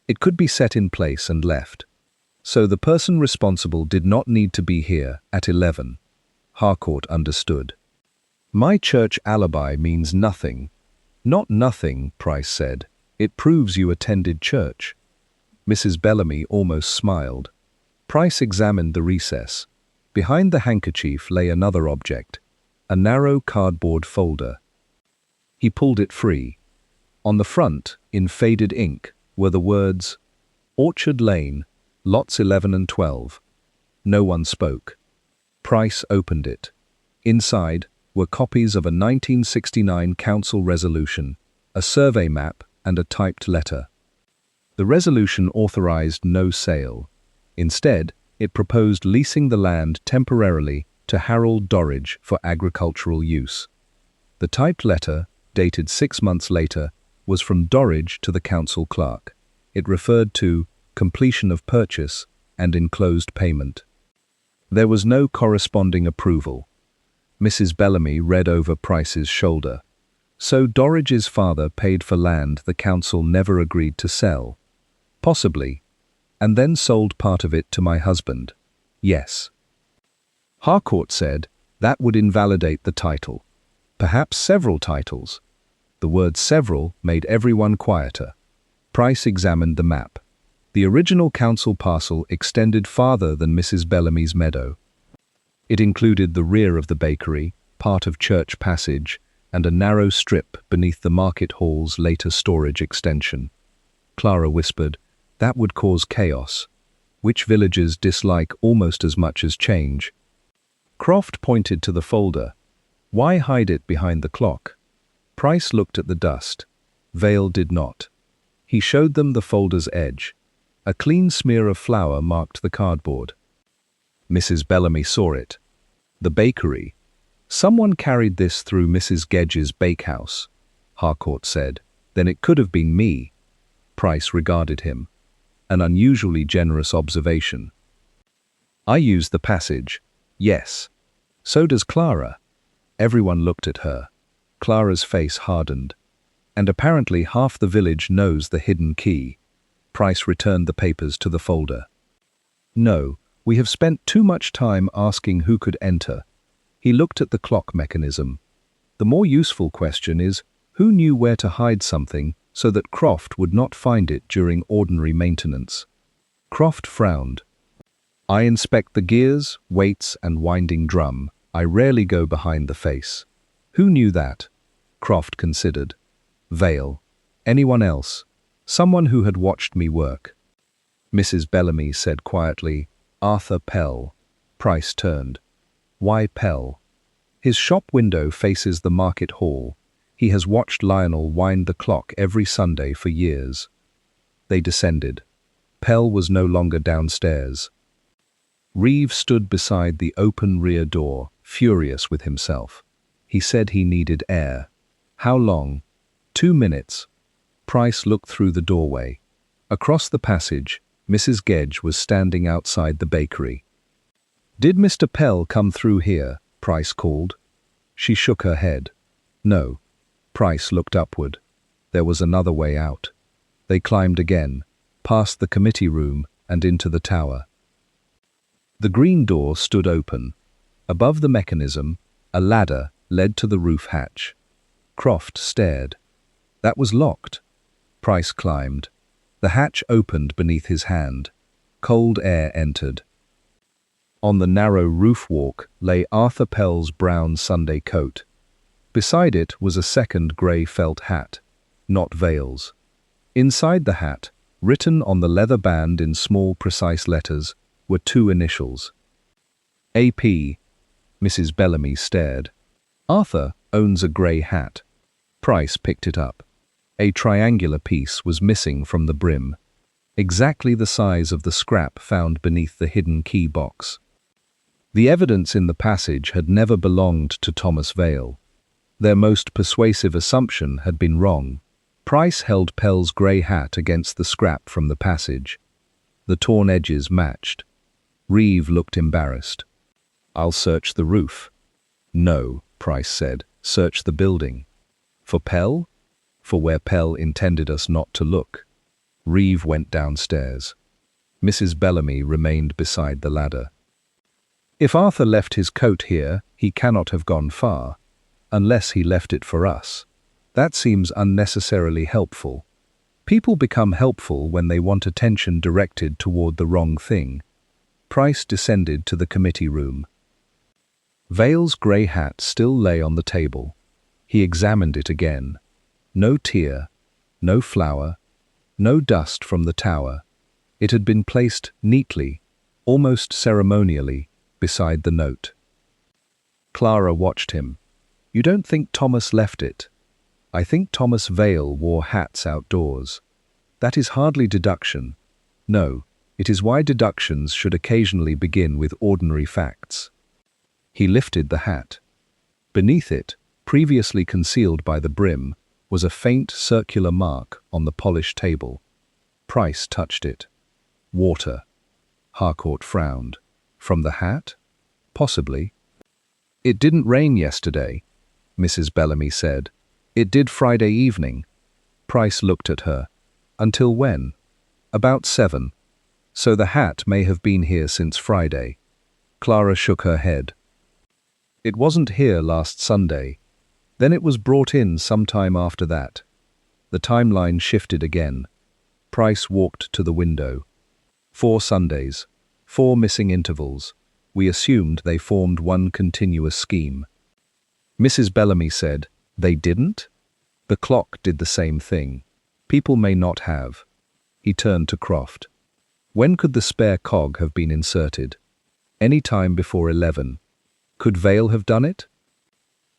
It could be set in place and left. So the person responsible did not need to be here at 11. Harcourt understood. "My church alibi means nothing." "Not nothing," Price said. "It proves you attended church." Mrs. Bellamy almost smiled. Price examined the recess. Behind the handkerchief lay another object, a narrow cardboard folder. He pulled it free. On the front, in faded ink, were the words, "Orchard Lane, lots 11 and 12. No one spoke. Price opened it. Inside were copies of a 1969 council resolution, a survey map, and a typed letter. The resolution authorized no sale. Instead, it proposed leasing the land temporarily to Harold Dorridge for agricultural use. The typed letter, dated 6 months later, was from Dorridge to the council clerk. It referred to completion of purchase and enclosed payment. There was no corresponding approval. Mrs. Bellamy read over Price's shoulder. "So Dorridge's father paid for land the council never agreed to sell?" "Possibly. And then sold part of it to my husband?" "Yes." Harcourt said that would invalidate the title. Perhaps several titles. The word several made everyone quieter. Price examined the map. The original council parcel extended farther than Mrs. Bellamy's meadow. It included the rear of the bakery, part of Church Passage, and a narrow strip beneath the market hall's later storage extension. Clara whispered, "That would cause chaos, which villagers dislike almost as much as change." Croft pointed to the folder. "Why hide it behind the clock?" Price looked at the dust. Vale did not. He showed them the folder's edge. A clean smear of flour marked the cardboard. Mrs. Bellamy saw it. "The bakery. Someone carried this through Mrs. Gedge's bakehouse," Harcourt said. "Then it could have been me." Price regarded him. An unusually generous observation. "I use the passage." "Yes." "So does Clara." Everyone looked at her. Clara's face hardened. "And apparently half the village knows the hidden key." Price returned the papers to the folder. "No, we have spent too much time asking who could enter." He looked at the clock mechanism. "The more useful question is, who knew where to hide something so that Croft would not find it during ordinary maintenance?" Croft frowned. "I inspect the gears, weights, and winding drum. I rarely go behind the face." "Who knew that?" Croft considered. "Vale." Anyone else? Someone who had watched me work. Mrs. Bellamy said quietly, Arthur Pell. Price turned. Why Pell? His shop window faces the market hall. He has watched Lionel wind the clock every Sunday for years. They descended. Pell was no longer downstairs. Reeve stood beside the open rear door, furious with himself. He said he needed air. How long? 2 minutes. Price looked through the doorway. Across the passage, Mrs. Gedge was standing outside the bakery. Did Mr. Pell come through here? Price called. She shook her head. No. Price looked upward. There was another way out. They climbed again, past the committee room and into the tower. The green door stood open. Above the mechanism, a ladder led to the roof hatch. Croft stared. That was locked. Price climbed. The hatch opened beneath his hand. Cold air entered. On the narrow roof walk lay Arthur Pell's brown Sunday coat. Beside it was a second grey felt hat, not Vale's. Inside the hat, written on the leather band in small precise letters, were 2 initials. AP. Mrs. Bellamy stared. Arthur owns a grey hat. Price picked it up. A triangular piece was missing from the brim, exactly the size of the scrap found beneath the hidden key box. The evidence in the passage had never belonged to Thomas Vale. Their most persuasive assumption had been wrong. Price held Pell's grey hat against the scrap from the passage. The torn edges matched. Reeve looked embarrassed. I'll search the roof. No, Price said. Search the building. For Pell? For where Pell intended us not to look. Reeve went downstairs. Mrs. Bellamy remained beside the ladder. If Arthur left his coat here, he cannot have gone far, unless he left it for us. That seems unnecessarily helpful. People become helpful when they want attention directed toward the wrong thing. Price descended to the committee room. Vale's grey hat still lay on the table. He examined it again. No tear, no flower, no dust from the tower. It had been placed neatly, almost ceremonially, beside the note. Clara watched him. You don't think Thomas left it? I think Thomas Vale wore hats outdoors. That is hardly deduction. No, it is why deductions should occasionally begin with ordinary facts. He lifted the hat. Beneath it, previously concealed by the brim, was a faint circular mark on the polished table. Price touched it. Water. Harcourt frowned. From the hat? Possibly. It didn't rain yesterday, Mrs. Bellamy said. It did Friday evening. Price looked at her. Until when? About 7. So the hat may have been here since Friday. Clara shook her head. It wasn't here last Sunday. Then it was brought in some time after that. The timeline shifted again. Price walked to the window. 4 Sundays. 4 missing intervals. We assumed they formed one continuous scheme. Mrs. Bellamy said, They didn't? The clock did the same thing. People may not have. He turned to Croft. When could the spare cog have been inserted? Any time before 11. Could Vale have done it?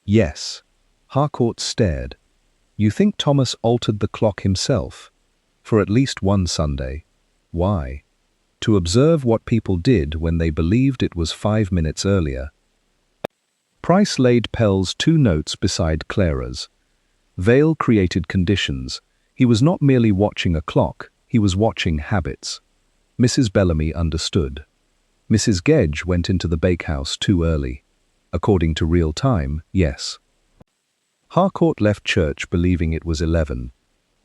Yes. Harcourt stared. You think Thomas altered the clock himself? For at least one Sunday. Why? To observe what people did when they believed it was 5 minutes earlier. Price laid Pell's 2 notes beside Clara's. Vale created conditions. He was not merely watching a clock, he was watching habits. Mrs. Bellamy understood. Mrs. Gedge went into the bakehouse too early. According to real time, yes. Harcourt left church believing it was 11.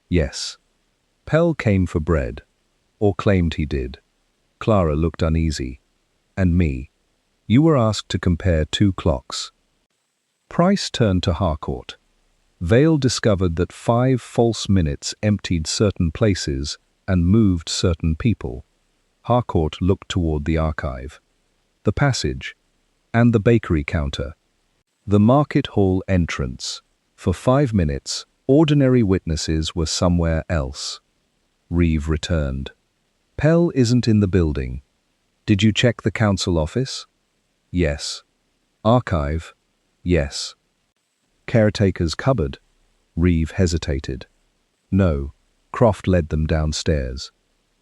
Yes. Pell came for bread. Or claimed he did. Clara looked uneasy. And me. You were asked to compare 2 clocks. Price turned to Harcourt. Vale discovered that 5 false minutes emptied certain places and moved certain people. Harcourt looked toward the archive. The passage. And the bakery counter. The market hall entrance. For 5 minutes, Ordinary witnesses were somewhere else. Reeve returned. Pell isn't in the building. Did you check the council office? Yes. Archive? Yes. Caretaker's cupboard? Reeve hesitated. No. Croft led them downstairs.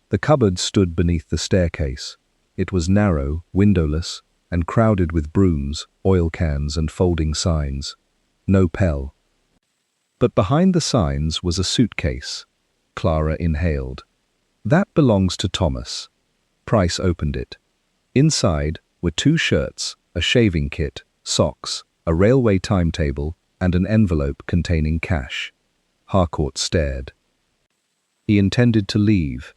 The cupboard stood beneath the staircase. It was narrow, windowless, and crowded with brooms, oil cans, and folding signs. No Pell. But behind the signs was a suitcase. Clara inhaled. That belongs to Thomas. Price opened it. Inside were 2 shirts, a shaving kit, socks, a railway timetable, and an envelope containing cash. Harcourt stared. He intended to leave,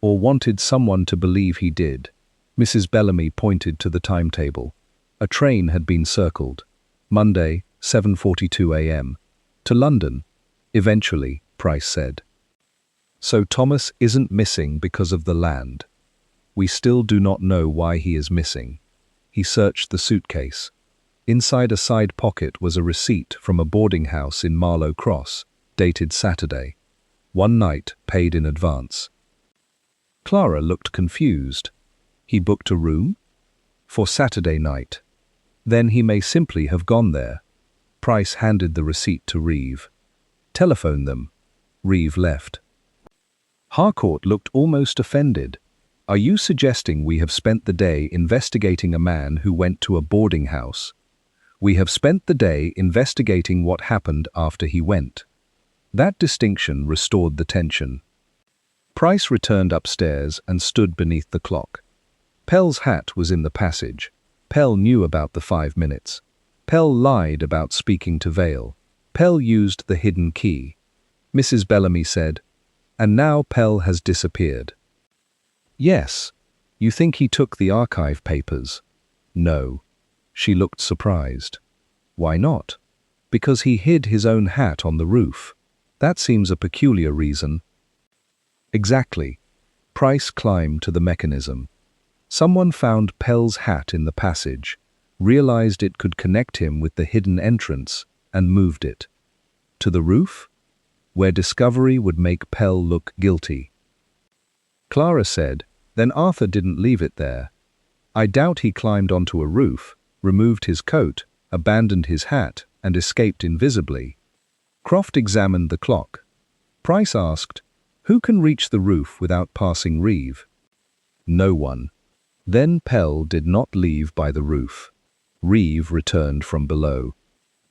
or wanted someone to believe he did. Mrs. Bellamy pointed to the timetable. A train had been circled. Monday, 7:42 a.m. To London. Eventually, Price said. So Thomas isn't missing because of the land. We still do not know why he is missing. He searched the suitcase. Inside a side pocket was a receipt from a boarding house in Marlow Cross, dated Saturday. 1 night paid in advance. Clara looked confused. He booked a room? For Saturday night. Then he may simply have gone there. Price handed the receipt to Reeve. Telephone them. Reeve left. Harcourt looked almost offended. Are you suggesting we have spent the day investigating a man who went to a boarding house? We have spent the day investigating what happened after he went. That distinction restored the tension. Price returned upstairs and stood beneath the clock. Pell's hat was in the passage. Pell knew about the 5 minutes. Pell lied about speaking to Vale. Pell used the hidden key. Mrs. Bellamy said, and now Pell has disappeared. Yes. You think he took the archive papers? No. She looked surprised. Why not? Because he hid his own hat on the roof. That seems a peculiar reason. Exactly. Price climbed to the mechanism. Someone found Pell's hat in the passage, realized it could connect him with the hidden entrance, and moved it. To the roof? Where discovery would make Pell look guilty. Clara said, then Arthur didn't leave it there. I doubt he climbed onto a roof, removed his coat, abandoned his hat, and escaped invisibly. Croft examined the clock. Price asked, who can reach the roof without passing Reeve? No one. Then Pell did not leave by the roof. Reeve returned from below.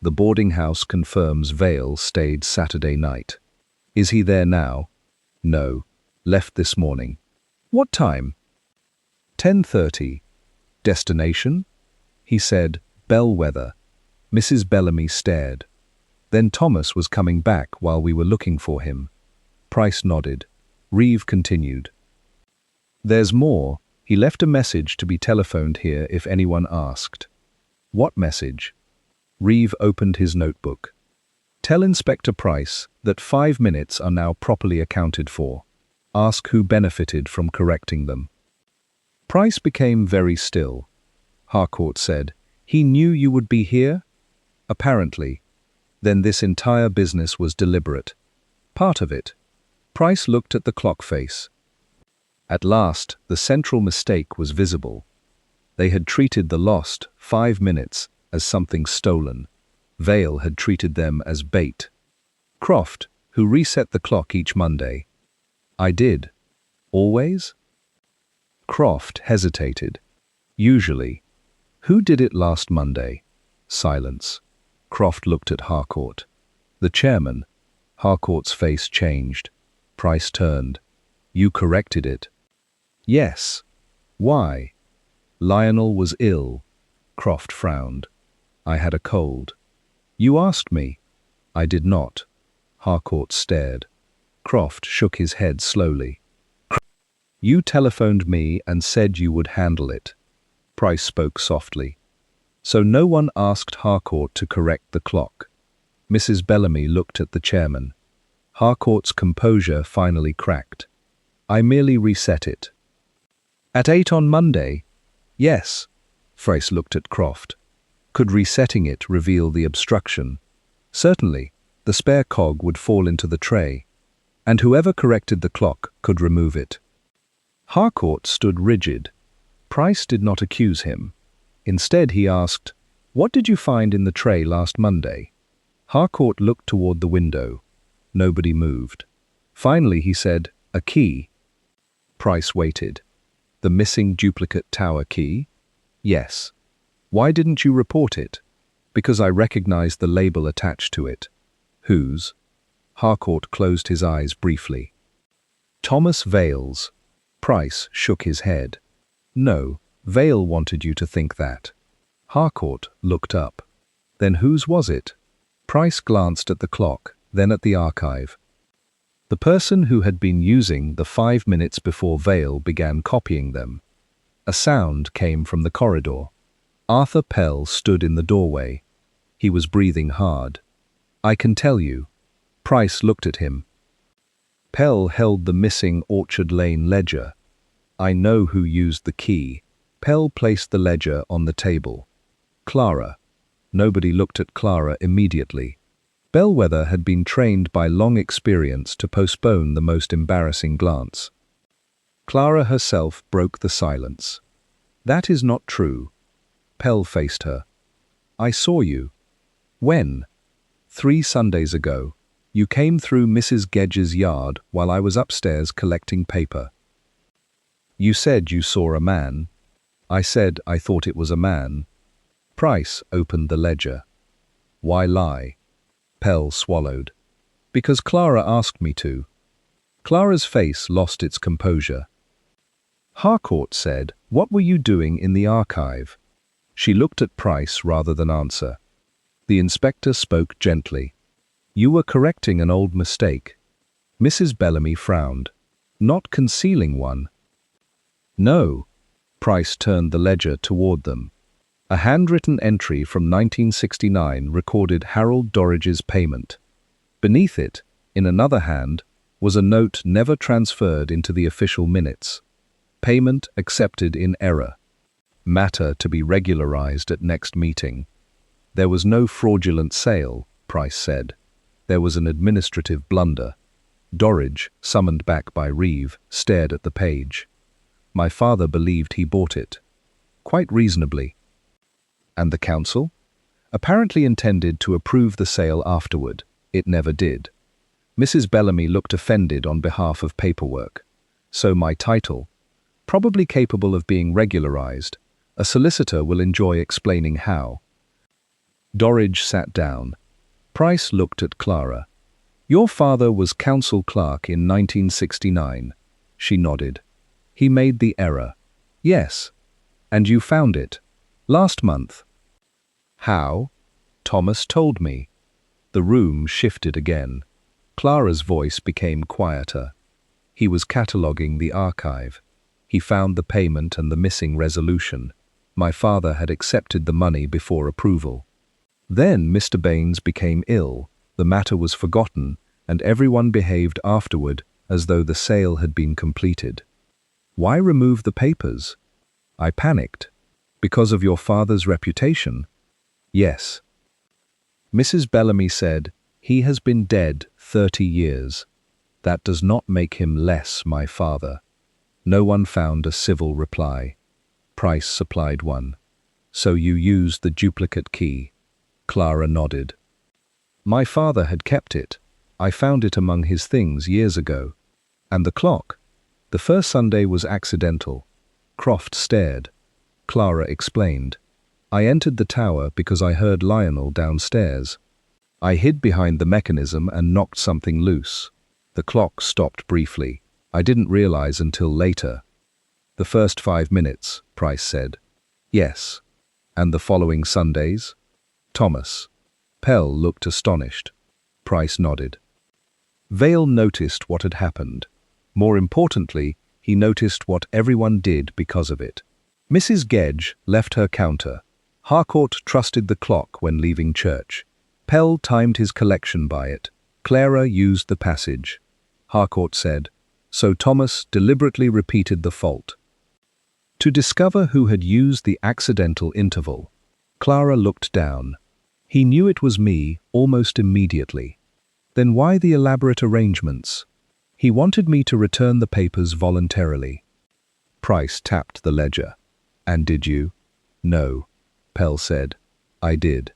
The boarding house confirms Vale stayed Saturday night. Is he there now? No. Left this morning. What time? 10:30. Destination? He said, Bellwether. Mrs. Bellamy stared. Then Thomas was coming back while we were looking for him. Price nodded. Reeve continued. There's more. He left a message to be telephoned here if anyone asked. What message? Reeve opened his notebook. Tell Inspector Price that 5 minutes are now properly accounted for. Ask who benefited from correcting them. Price became very still. Harcourt said, he knew you would be here? Apparently. Then this entire business was deliberate. Part of it. Price looked at the clock face. At last, the central mistake was visible. They had treated the lost 5 minutes as something stolen. Vale had treated them as bait. Croft, who reset the clock each Monday. I did. Always? Croft hesitated. Usually. Who did it last Monday? Silence. Croft looked at Harcourt. The chairman. Harcourt's face changed. Price turned. You corrected it. Yes. Why? Lionel was ill. Croft frowned. I had a cold. You asked me. I did not. Harcourt stared. Croft shook his head slowly. You telephoned me and said you would handle it. Price spoke softly. So no one asked Harcourt to correct the clock. Mrs. Bellamy looked at the chairman. Harcourt's composure finally cracked. I merely reset it. At 8 on Monday? Yes. Price looked at Croft. Could resetting it reveal the obstruction? Certainly. The The spare cog would fall into the tray, and whoever corrected the clock could remove it. Harcourt stood rigid. Price did not accuse him. Instead, he asked, "What did you find in the tray last Monday?" Harcourt looked toward the window. Nobody moved. Finally, he said, "A key." Price waited. "The missing duplicate tower key?" "Yes." "Why didn't you report it?" "Because I recognized the label attached to it." "Whose?" Harcourt closed his eyes briefly. "Thomas Vale's." Price shook his head. "No, Vale wanted you to think that." Harcourt looked up. "Then whose was it?" Price glanced at the clock, then at the archive. The person who had been using the 5 minutes before Vale began copying them. A sound came from the corridor. Arthur Pell stood in the doorway. He was breathing hard. "I can tell you." Price looked at him. Pell held the missing Orchard Lane ledger. "I know who used the key." Pell placed the ledger on the table. "Clara." Nobody looked at Clara immediately. Bellwether had been trained by long experience to postpone the most embarrassing glance. Clara herself broke the silence. "That is not true." Pell faced her. "I saw you." "When?" "3 Sundays ago. You came through Mrs. Gedge's yard while I was upstairs collecting paper. You said you saw a man." "I said I thought it was a man." Price opened the ledger. "Why lie?" Pell swallowed. "Because Clara asked me to." Clara's face lost its composure. Harcourt said, "What were you doing in the archive?" She looked at Price rather than answer. The inspector spoke gently. "You were correcting an old mistake." Mrs. Bellamy frowned. "Not concealing one." "No." Price turned the ledger toward them. A handwritten entry from 1969 recorded Harold Dorridge's payment. Beneath it, in another hand, was a note never transferred into the official minutes. "Payment accepted in error. Matter to be regularized at next meeting." There was no fraudulent sale, Price said. There was an administrative blunder. Dorridge, summoned back by Reeve, stared at the page. "My father believed he bought it." "Quite reasonably." "And the council?" "Apparently intended to approve the sale afterward. It never did." Mrs. Bellamy looked offended on behalf of paperwork. "So my title, probably capable of being regularized. A solicitor will enjoy explaining how." Dorridge sat down. Price looked at Clara. "Your father was council clerk in 1969. She nodded. "He made the error." "Yes." "And you found it?" "Last month." "How?" "Thomas told me." The room shifted again. Clara's voice became quieter. "He was cataloguing the archive. He found the payment and the missing resolution. My father had accepted the money before approval. Then Mr. Baines became ill, the matter was forgotten, and everyone behaved afterward as though the sale had been completed." "Why remove the papers?" "I panicked." "Because of your father's reputation?" "Yes." Mrs. Bellamy said, "He has been dead 30 years. That does not make him less my father." No one found a civil reply. Price supplied one. "So you used the duplicate key?" Clara nodded. "My father had kept it. I found it among his things years ago." "And the clock?" "The first Sunday was accidental." Croft stared. Clara explained. "I entered the tower because I heard Lionel downstairs. I hid behind the mechanism and knocked something loose. The clock stopped briefly. I didn't realize until later." "The first 5 minutes," Price said. "Yes." "And the following Sundays?" "Thomas." Pell looked astonished. Price nodded. Vale noticed what had happened. More importantly, he noticed what everyone did because of it. Mrs. Gedge left her counter. Harcourt trusted the clock when leaving church. Pell timed his collection by it. Clara used the passage. Harcourt said, "So Thomas deliberately repeated the fault." To discover who had used the accidental interval, Clara looked down. "He knew it was me almost immediately." Then why the elaborate arrangements? He wanted me to return the papers voluntarily. Price tapped the ledger. And did you? No, Pell said. I did.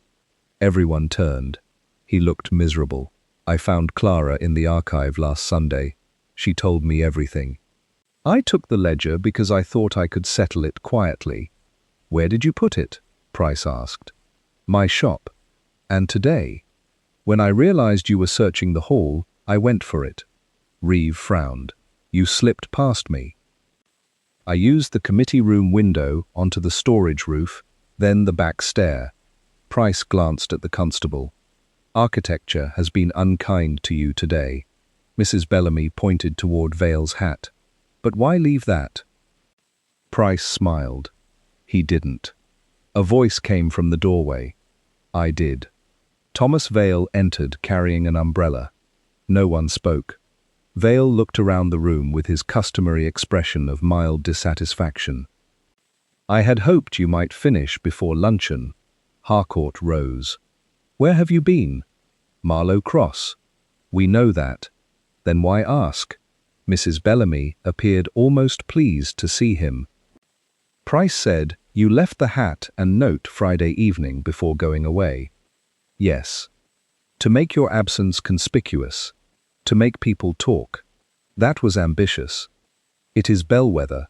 Everyone turned. He looked miserable. I found Clara in the archive last Sunday. She told me everything. I took the ledger because I thought I could settle it quietly. Where did you put it? Price asked. My shop. And today, when I realized you were searching the hall, I went for it. Reeve frowned. You slipped past me. I used the committee room window onto the storage roof, then the back stair. Price glanced at the constable. Architecture has been unkind to you today. Mrs. Bellamy pointed toward Vale's hat. But why leave that? Price smiled. He didn't. A voice came from the doorway. I did. Thomas Vale entered carrying an umbrella. No one spoke. Vale looked around the room with his customary expression of mild dissatisfaction. I had hoped you might finish before luncheon. Harcourt rose. Where have you been? Marlow Cross. We know that. Then why ask? Mrs. Bellamy appeared almost pleased to see him. Price said, you left the hat and note Friday evening before going away. Yes. To make your absence conspicuous. To make people talk. That was ambitious. It is bellwether.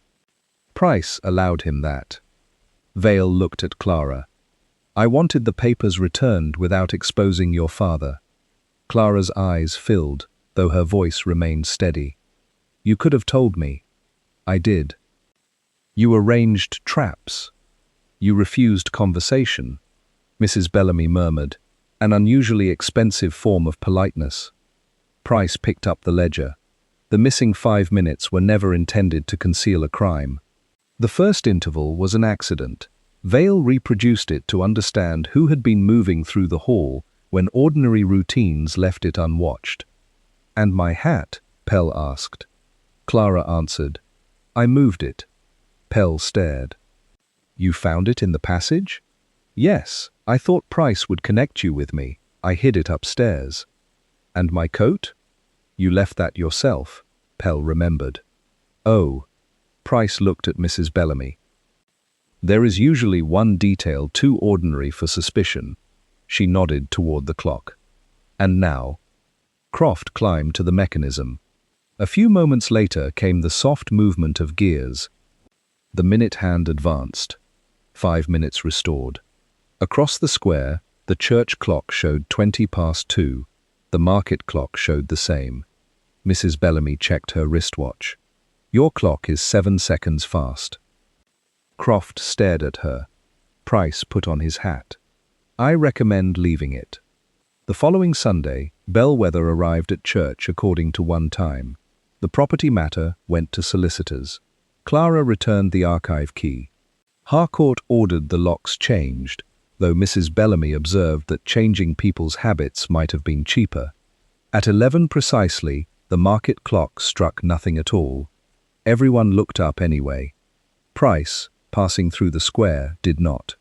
Price allowed him that. Vale looked at Clara. I wanted the papers returned without exposing your father. Clara's eyes filled, though her voice remained steady. You could have told me. I did. You arranged traps. You refused conversation. Mrs. Bellamy murmured, an unusually expensive form of politeness. Price picked up the ledger. The missing 5 minutes were never intended to conceal a crime. The first interval was an accident. Vale reproduced it to understand who had been moving through the hall when ordinary routines left it unwatched. And my hat? Pell asked. Clara answered. I moved it. Pell stared. You found it in the passage? Yes, I thought Price would connect you with me. I hid it upstairs. And my coat? You left that yourself, Pell remembered. Oh. Price looked at Mrs. Bellamy. There is usually one detail too ordinary for suspicion. She nodded toward the clock. And now? Croft climbed to the mechanism. A few moments later came the soft movement of gears. The minute hand advanced. 5 minutes restored. Across the square, the church clock showed 2:20. The market clock showed the same. Mrs. Bellamy checked her wristwatch. Your clock is 7 seconds fast. Croft stared at her. Price put on his hat. I recommend leaving it. The following Sunday, bellwether arrived at church according to one time. The property matter went to solicitors. Clara returned the archive key. Harcourt ordered the locks changed, though Mrs. Bellamy observed that changing people's habits might have been cheaper. At 11 precisely, the market clock struck nothing at all. Everyone looked up anyway. Price, passing through the square, did not.